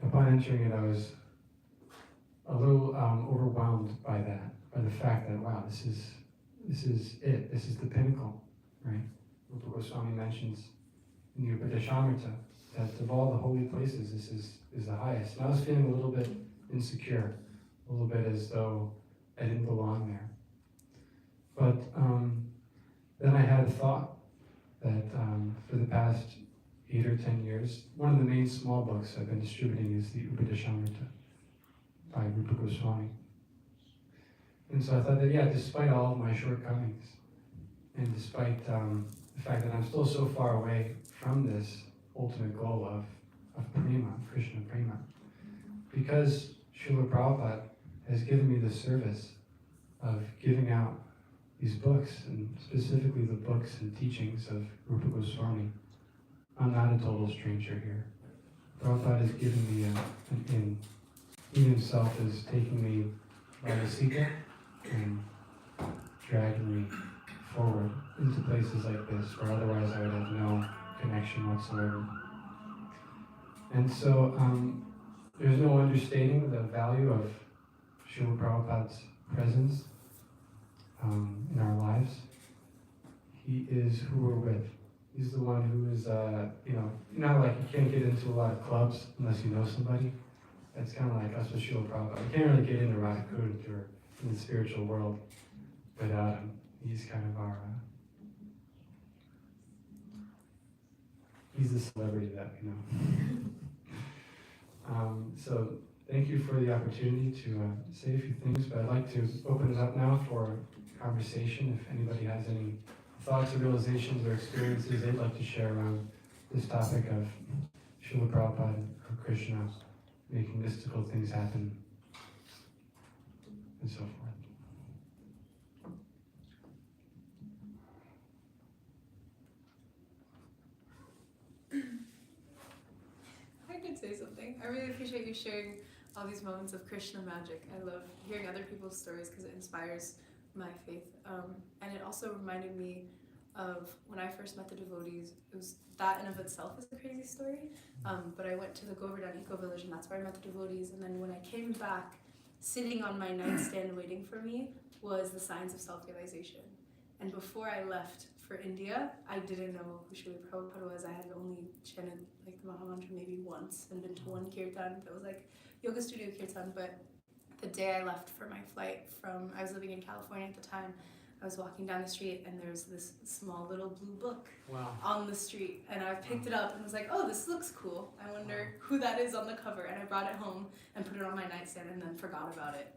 Upon entering it, I was a little overwhelmed by that, by the fact that, wow, this is it, this is the pinnacle, right? Rupa Goswami mentions in the Upadeshamrita that of all the holy places, this is the highest. And I was feeling a little bit insecure, a little bit as though I didn't belong there. But then I had a thought that for the past 8 or 10 years, one of the main small books I've been distributing is the Upadeshamrita by Rupa Goswami. And so I thought that, yeah, despite all of my shortcomings, and despite the fact that I'm still so far away from this ultimate goal of prema, Krishna prema, because Srila Prabhupada has given me the service of giving out these books, and specifically the books and teachings of Rupa Goswami, I'm not a total stranger here. Prabhupada has given me an in. He himself is taking me by the secret and dragging me forward into places like this, where otherwise I would have no connection whatsoever. And so there's no understating the value of Srila Prabhupada's presence in our lives. He is who we're with. He's the one who is, like you can't get into a lot of clubs unless you know somebody. That's kind of like us with Srila Prabhupada. We can't really get into Radhakund or in the spiritual world without him. He's kind of our, he's the celebrity that we know. So thank you for the opportunity to say a few things, but I'd like to open it up now for conversation. If anybody has any thoughts or realizations or experiences they'd like to share around this topic of Srila Prabhupada or Krishna making mystical things happen and so forth. I could say something. I really appreciate you sharing all these moments of Krishna magic. I love hearing other people's stories because it inspires my faith. And it also reminded me of when I first met the devotees. It was that in of itself is a crazy story. But I went to the Govardhan Eco Village, and that's where I met the devotees. And then when I came back, sitting on my nightstand waiting for me was the Signs of Self-Realization. And before I left for India, I didn't know who Srila Prabhupada was. I had only chanted like the Mahamantra maybe once and been to one kirtan that was like yoga studio kirtan. But the day I left for my flight I was living in California at the time, I was walking down the street and there's this small little blue book on the street, and I picked it up and was like, oh, this looks cool. I wonder who that is on the cover. And I brought it home and put it on my nightstand and then forgot about it.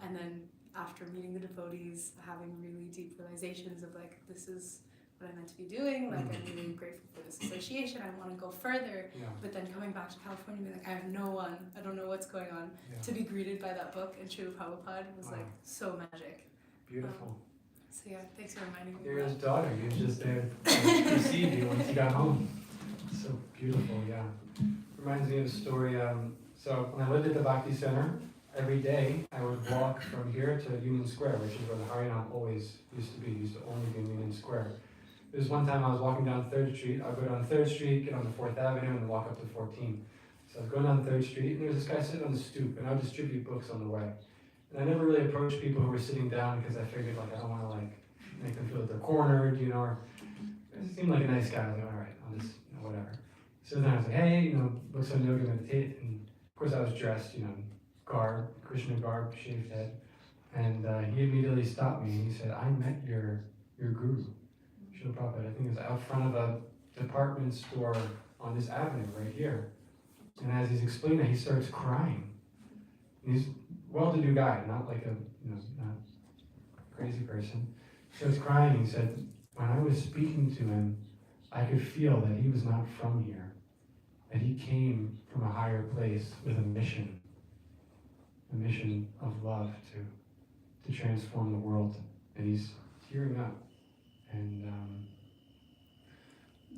And then after meeting the devotees, having really deep realizations of like, this is what I'm meant to be doing, like I'm really grateful for this association, I want to go further, but then coming back to California and being like, I have no one, I don't know what's going on, to be greeted by that book and Srila Prabhupada was like so magic. Beautiful. So yeah, thanks for reminding me. You're his daughter, he was just there to receive you once you got home. So beautiful, yeah. Reminds me of a story, so when I lived at the Bhakti Center, every day I would walk from here to Union Square, which is where the Harinam always used to be. It used to only be in Union Square. There was one time I was walking down 3rd Street. I'd go down 3rd Street, get on the 4th Avenue, and then walk up to 14th. So I was going down 3rd Street, and there was this guy sitting on the stoop, and I would distribute books on the way. And I never really approached people who were sitting down because I figured, like, I don't want to, like, make them feel that they're cornered, you know, or it seemed like a nice guy. I was like, all right, I'll just, whatever. So then I was like, hey, books on yoga, meditate. And of course I was dressed, garb, Krishna garb, shaved head. And he immediately stopped me and he said, I met your guru, Srila Prabhupada. I think it was out front of a department store on this avenue right here. And as he's explaining it, he starts crying. And he's a well-to-do guy, not like a, not a crazy person. He starts crying. He said, when I was speaking to him, I could feel that he was not from here, that he came from a higher place with a mission of love to transform the world. And he's tearing up. And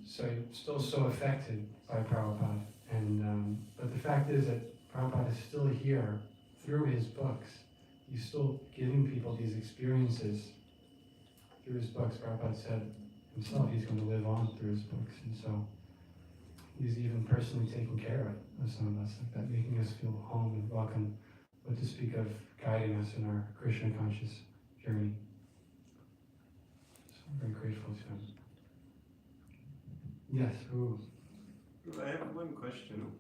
so he's still so affected by Prabhupada. And but the fact is that Prabhupada is still here through his books. He's still giving people these experiences through his books. Prabhupada said himself he's going to live on through his books. And so he's even personally taking care of some of us like that, making us feel home and welcome, but to speak of guiding us in our Krishna conscious journey. So I'm very grateful to him. Yes, ooh. I have one question.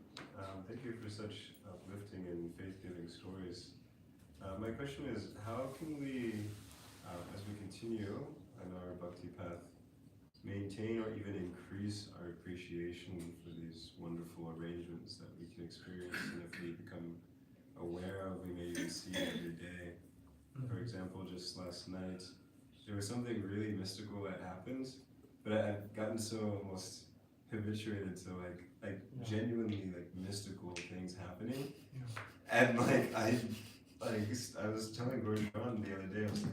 Thank you for such uplifting and faith-giving stories. My question is, how can we, as we continue on our bhakti path, maintain or even increase our appreciation for these wonderful arrangements that we can experience, and if we become aware of, we may even see every day. For example, just last night, there was something really mystical that happened, but I've gotten so almost habituated to genuinely mystical things happening, and I was telling Gordon John the other day, I was like,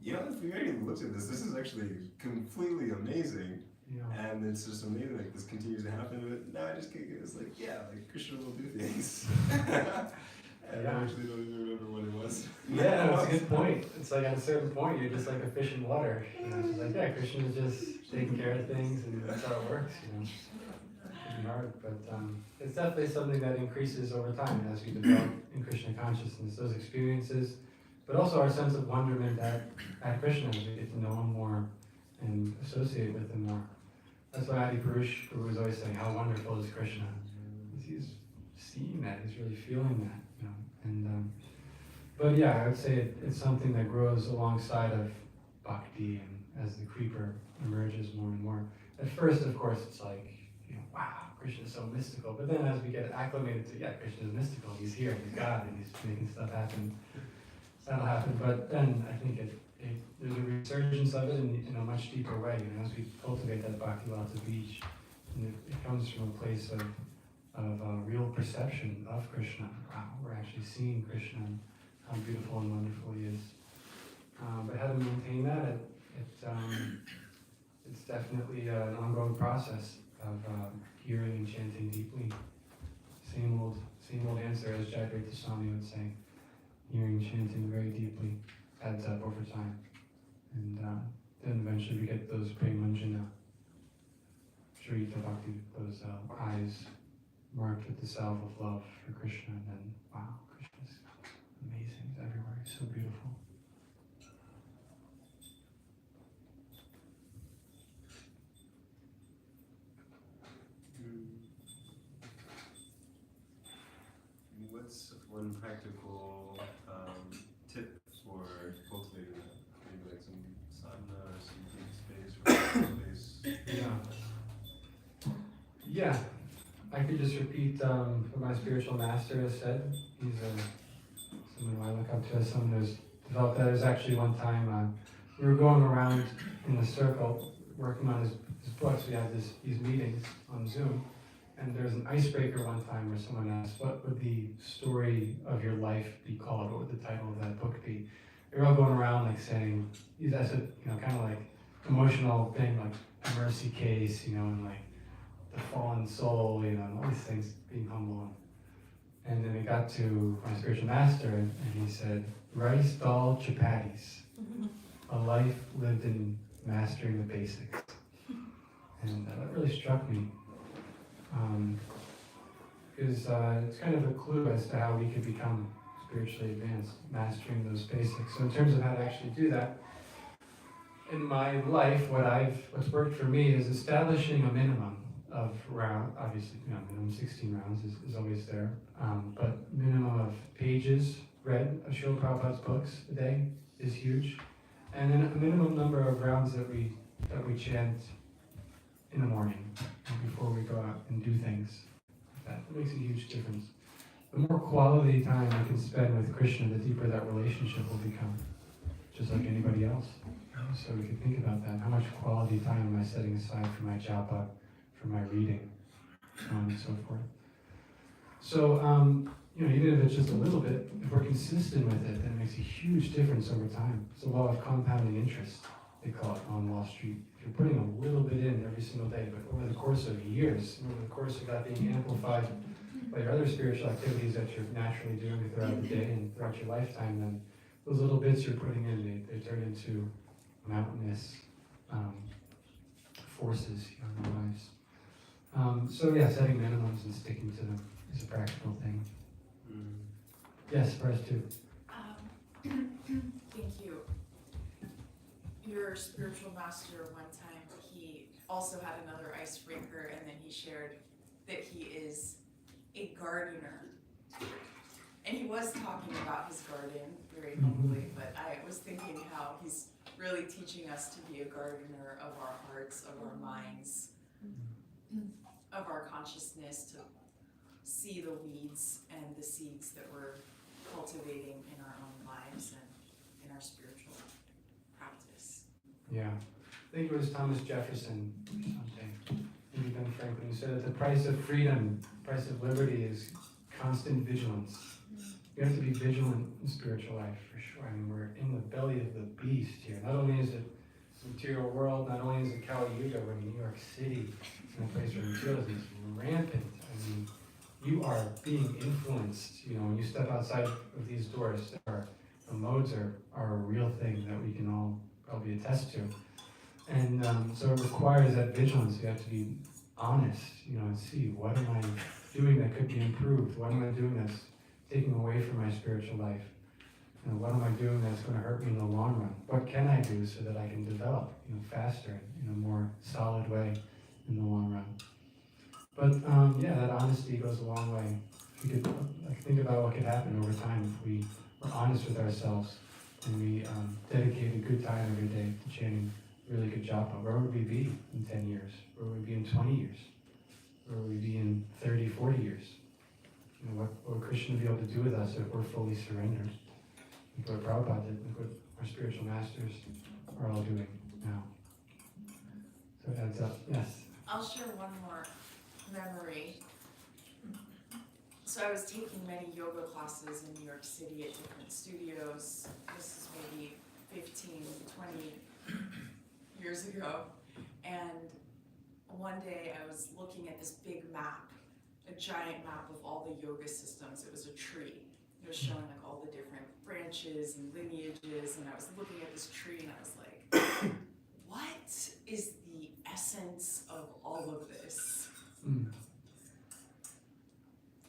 if we already looked at this is actually completely amazing. And it's just amazing, this continues to happen, but now I just get it's Krishna will do things. And I actually don't even remember what it was. Yeah, that's a good point. It's like at a certain point, you're just like a fish in water. It's just Krishna is just taking care of things, and that's how it works. It can be hard, but it's definitely something that increases over time as we develop in Krishna consciousness. Those experiences, but also our sense of wonderment at Krishna as we get to know him more and associate with him more. That's why Adi Purush was always saying, how wonderful is Krishna? He's seeing that, he's really feeling that. And but yeah, I would say it's something that grows alongside of bhakti, and as the creeper emerges more and more. At first, of course, it's wow, Krishna is so mystical. But then as we get acclimated to, Krishna is mystical, he's here, he's God, and he's making stuff happen. That'll happen. But then I think there's a resurgence of it in a much deeper way. As we cultivate that bhakti lata beach, and it comes from a place of real perception of Krishna. Wow, we're actually seeing Krishna and how beautiful and wonderful he is. But how to maintain that, it's definitely an ongoing process of hearing and chanting deeply. Same old answer as Jayaprita Swami would say. Hearing and chanting very deeply adds up over time. And then eventually we get those premanjana, Shrita Bhakti, those eyes marked with the salve of love for Krishna, and then, wow, Krishna's amazing, he's everywhere, he's so beautiful. What's one practical tip for cultivating that? Maybe some sadhana or some deep space or space? Yeah. I could just repeat what my spiritual master has said. He's someone I look up to as someone who's developed that. There's actually one time we were going around in a circle working on his books. We had these meetings on Zoom, and there was an icebreaker one time where someone asked, what would the story of your life be called? What would the title of that book be? They were all going around saying, that's a kind of emotional thing, a mercy case, and the fallen soul, and all these things, being humble. And then we got to my spiritual master, and he said, rice, dal, chapatis, a life lived in mastering the basics. And that really struck me, because it's kind of a clue as to how we could become spiritually advanced, mastering those basics. So in terms of how to actually do that, in my life, what's worked for me is establishing a minimum of round, obviously, minimum 16 rounds is always there, but minimum of pages read of Srila Prabhupada's books a day is huge, and then a minimum number of rounds that we chant in the morning before we go out and do things. That makes a huge difference. The more quality time we can spend with Krishna, the deeper that relationship will become, just like anybody else. So we can think about that. How much quality time am I setting aside for my japa, for my reading, so on and so forth. So, even if it's just a little bit, if we're consistent with it, then it makes a huge difference over time. It's a law of compounding interest, they call it on Wall Street. If you're putting a little bit in every single day, but over the course of years, over the course of that being amplified by your other spiritual activities that you're naturally doing throughout the day and throughout your lifetime, then those little bits you're putting in, they turn into mountainous forces in our lives. Setting minimums and sticking to them is a practical thing. Yes, for us too. Thank you. Your spiritual master one time, he also had another icebreaker, and then he shared that he is a gardener. And he was talking about his garden very humbly, but I was thinking how he's really teaching us to be a gardener of our hearts, of our minds, of our consciousness, to see the weeds and the seeds that we're cultivating in our own lives and in our spiritual practice. Yeah. I think it was Thomas Jefferson or something, maybe Ben Franklin, who said that the price of freedom, the price of liberty is constant vigilance. You have to be vigilant in spiritual life, for sure. I mean, we're in the belly of the beast here. Not only is it the material world, not only is it Kali Yuga, we're in New York City, in a place where materialism is rampant. I mean, you are being influenced, when you step outside of these doors. The modes are a real thing that we can all probably attest to. And so it requires that vigilance. You have to be honest, and see, what am I doing that could be improved? What am I doing that's taking away from my spiritual life? What am I doing that's going to hurt me in the long run? What can I do so that I can develop, faster, in a more solid way in the long run? But that honesty goes a long way. If we could think about what could happen over time if we were honest with ourselves and we dedicate a good time every day to chanting really good japa. Where would we be in 10 years? Where would we be in 20 years? Where would we be in 30, 40 years? What would Krishna be able to do with us if we're fully surrendered? Look what Prabhupada did. Look what our spiritual masters are all doing now. So it adds up. Yes? I'll share one more memory. So I was taking many yoga classes in New York City at different studios. This is maybe 15, 20 years ago. And one day I was looking at this big map, a giant map of all the yoga systems. It was a tree. It was showing like all the different branches and lineages, and I was looking at this tree and I was like, what is the essence of all of this? And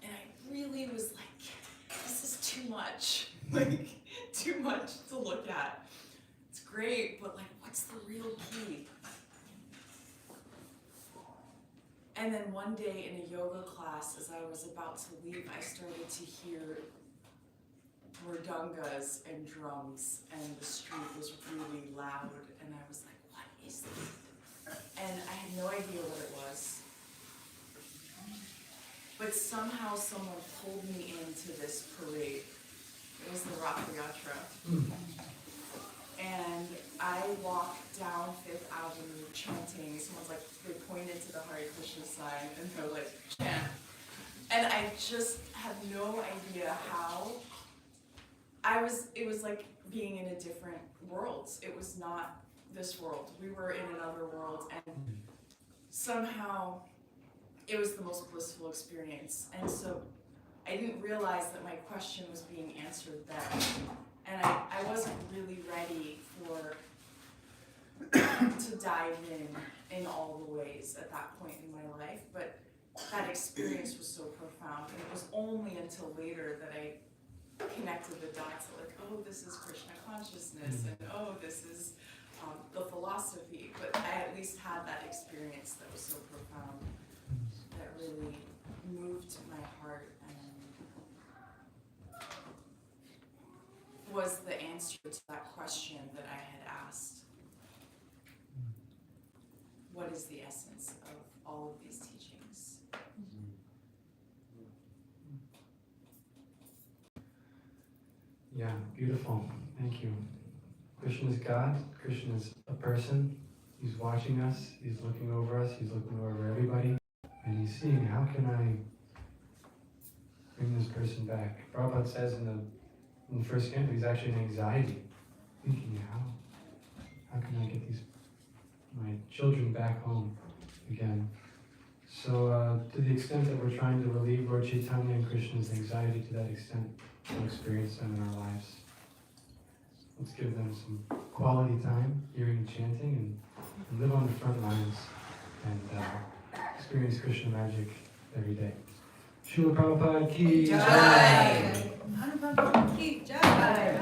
I really was like, this is too much. Like, too much to look at. It's great, but like, what's the real key? And then one day in a yoga class, as I was about to leave, I started to hear mridangas and drums, and the street was really loud, and I was like, what is this? And I had no idea what it was. But somehow someone pulled me into this parade. It was the Rath Yatra. And I walked down Fifth Avenue chanting. Someone's like, they pointed to the Hare Krishna sign and they're like, chant. And I just had no idea how. It was like being in a different world. It was not this world. We were in another world, and somehow it was the most blissful experience. And so I didn't realize that my question was being answered then. And I wasn't really ready to dive in all the ways at that point in my life, but that experience was so profound, and it was only until later that I connected the dots, like, oh, this is Krishna consciousness, and oh, this is the philosophy, but I at least had that experience that was so profound, that really moved my heart and was the answer to that question that I had asked. What is the essence of all of these teachings? Yeah, beautiful. Thank you. Krishna is God. Krishna is a person. He's watching us. He's looking over us. He's looking over everybody. And he's seeing, how can I bring this person back? Prabhupada says in the first canto, he's actually in anxiety. Thinking, how can I get my children back home again? So to the extent that we're trying to relieve Lord Chaitanya and Krishna's anxiety, to that extent, we'll experience them in our lives. Let's give them some quality time, hearing and chanting, and live on the front lines and experience Krishna magic every day. Srila Prabhupada ki jai! Anupam ki jai!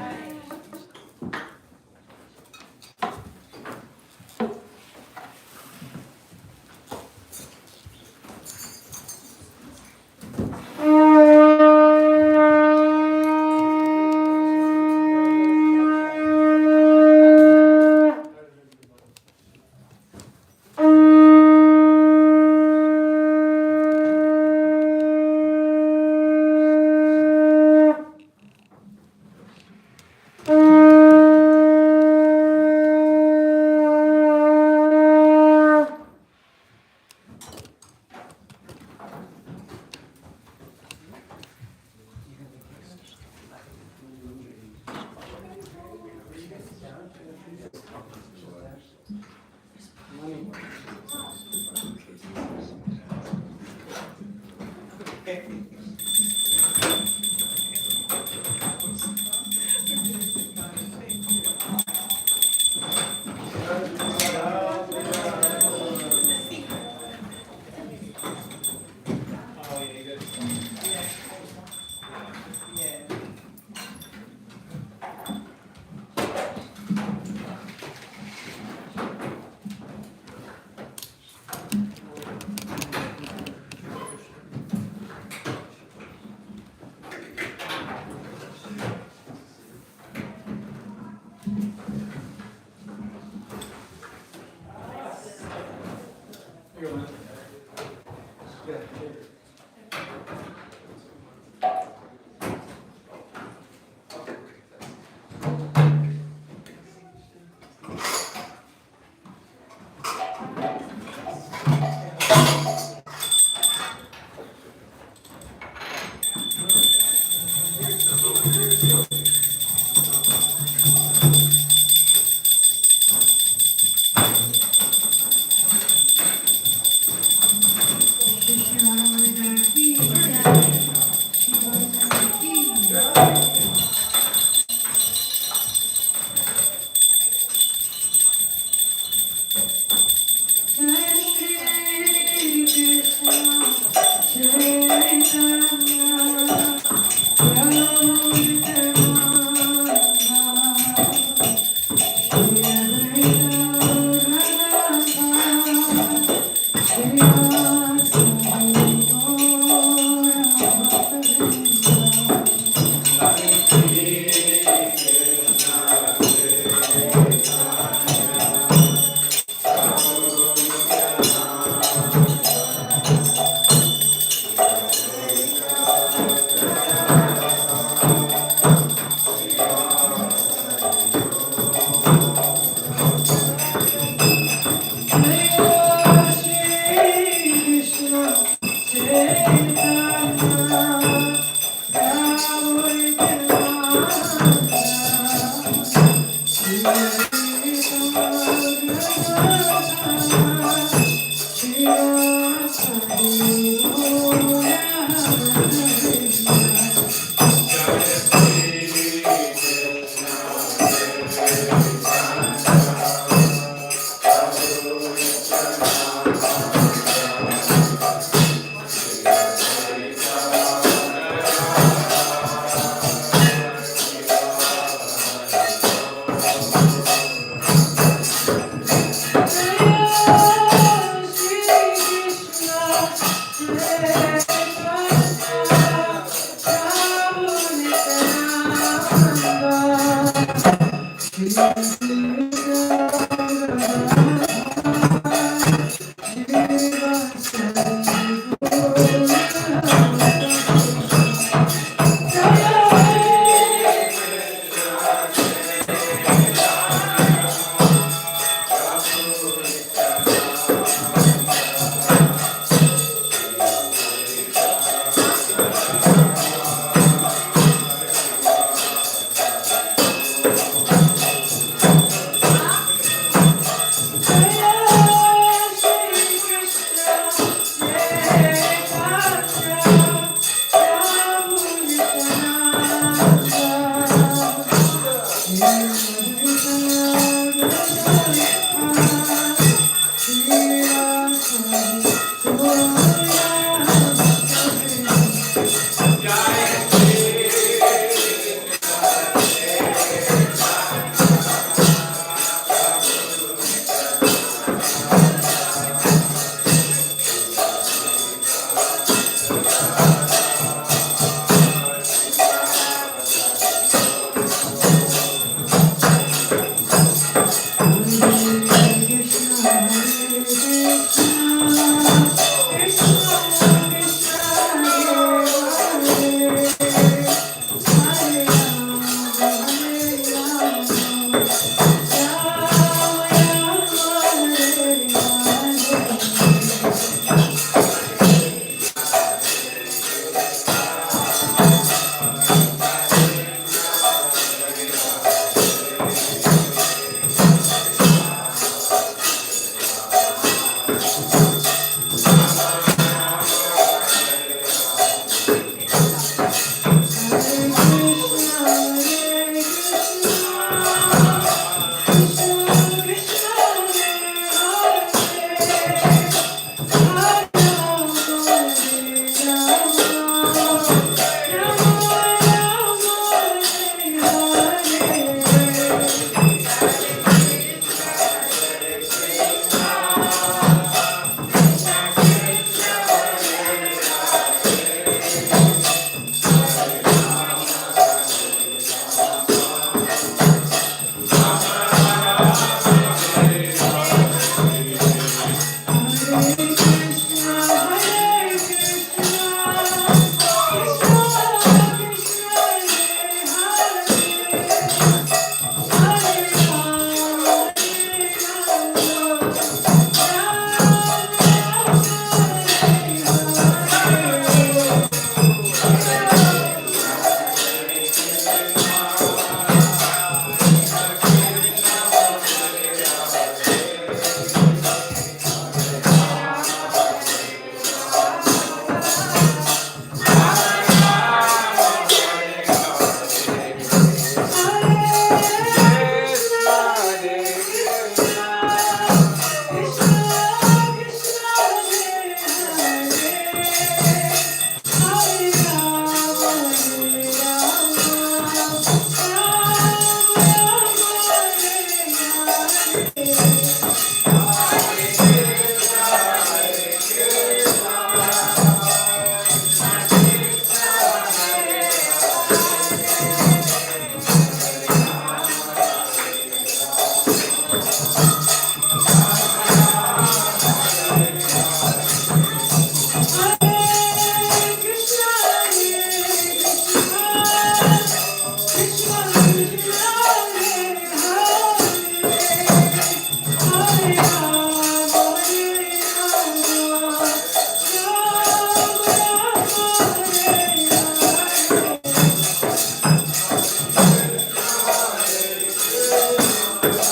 Oh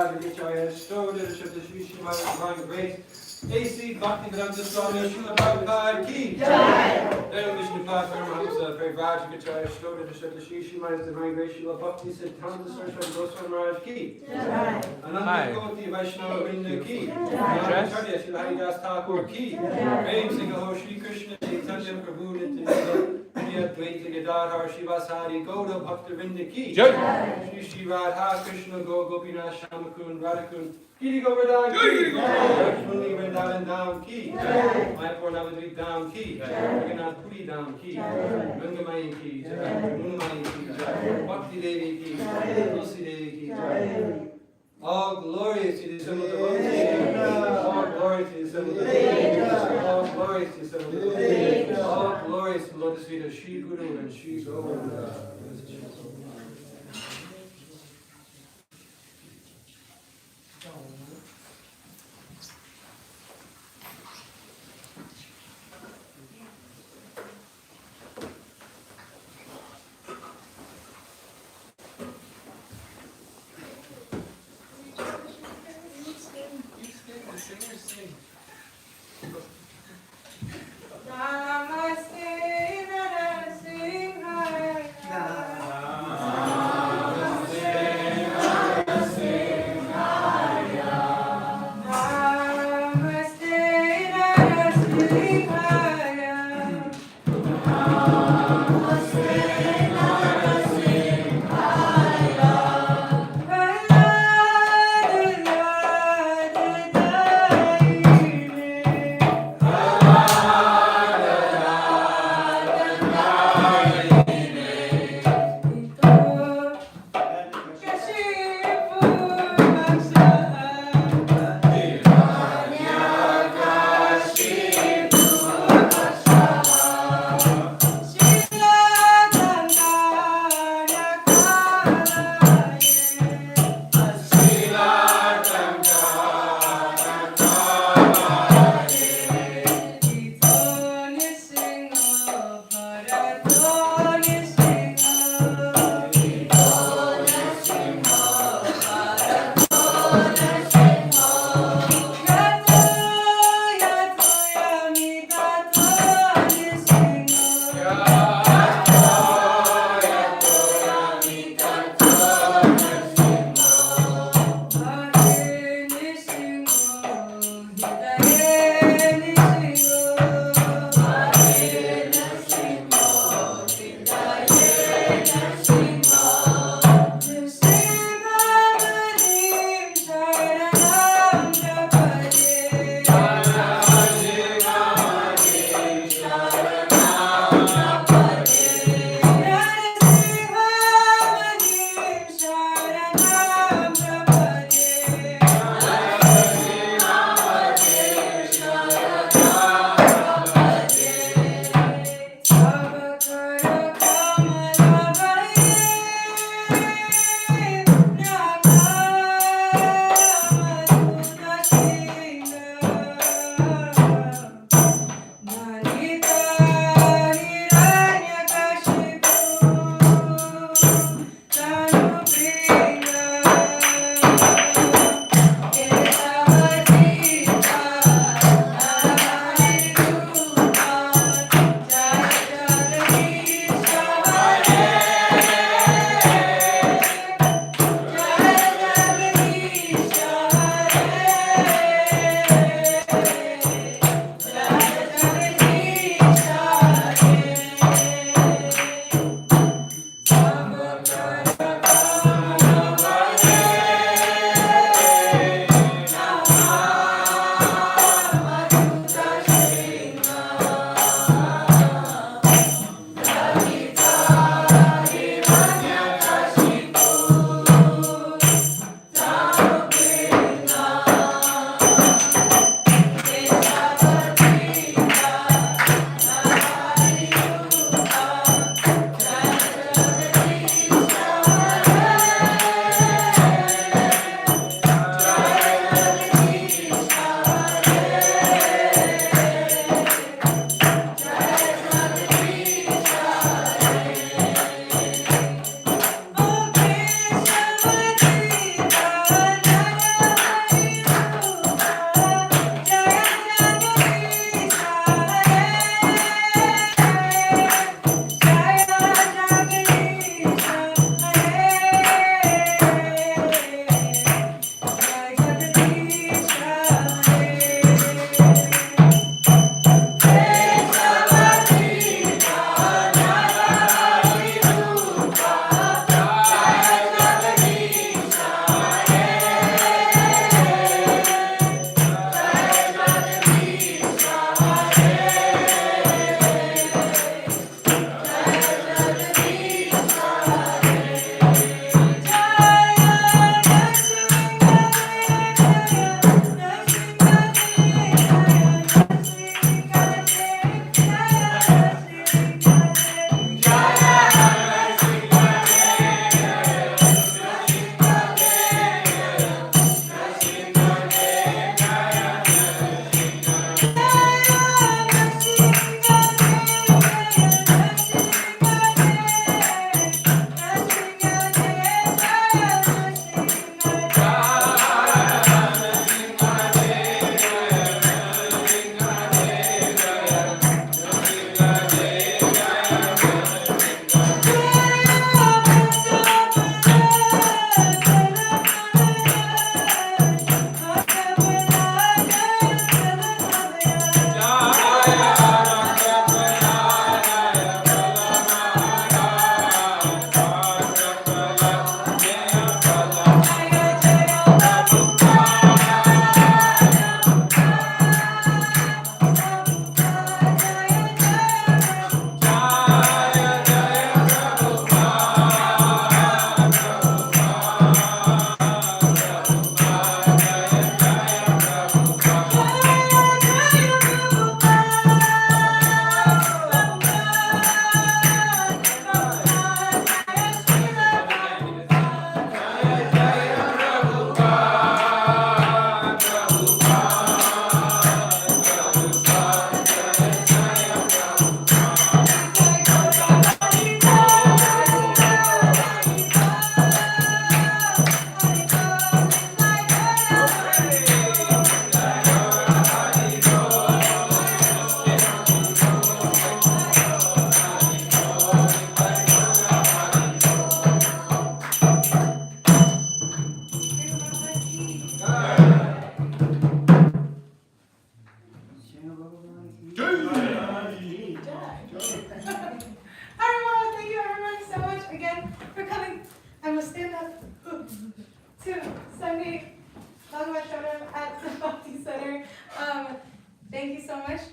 Rajagachaya Stoda Shubda Shri Shimai Divine Grace AC Bhaktivedanta Swami Srila Prabhupada Ki Jai. Jai Vishnu Pad Paramahamsa Pray Rajagachaya Stoda Shubda Shri Shimai Divine Grace Srila Bhakti Siddhanta Saraswati Goswami Maharaj Ki Jai. Ananda Koti Vaishnava Vrinda Ki Jai. Acharya Srila Haridas Thakur Ki Prem Singh Ho Shri Krishna Chaitanya Prabhu Nityananda Advaita Gadadhar Shivasari Gauda Bhakta Vrinda Ki Jai. Shri Shri Radha Krishna Go Gopinath Shamakun Radhakun Giri Govardhan Ki Lakshmani Vrindavan Dham Ki Mayapur Navadvip Dham Ki Jagannath Puri Dham Ki Gangamayi Ki Munamayi Ki Bhakti Devi Ki Tulsi Devi Ki All glory to the Son of the Lord. All glory to the Son of the Lord. All glory to the Son of the Lord. All glory to the Lotus feet of Shri Guru and Shri Govinda. Namaste, Namaste, Hare Krishna.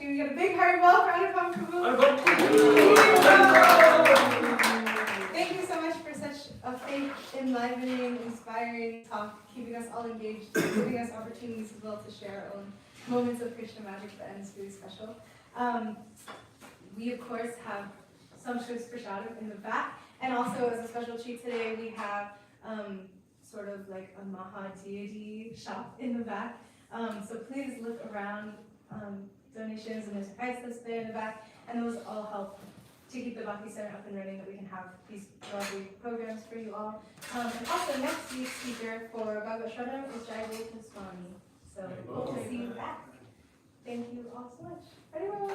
Can we get a big hard ball for Anupam Kabul? Thank you so much for such a faith enlivening, inspiring talk, keeping us all engaged, giving us opportunities as well to share our own moments of Krishna magic that is really special. We of course have some Shiv's Prashadam in the back, and also as a special treat today we have sort of like a Maha deity shop in the back. So please look around, donations, and there's a price list there in the back, and those all help to keep the Bhakti Center up and running, that we can have these lovely programs for you all. And also next week's speaker for Bhagavat Sravana is Jai Swami. So hope to see you back. Thank you all so much. Everyone.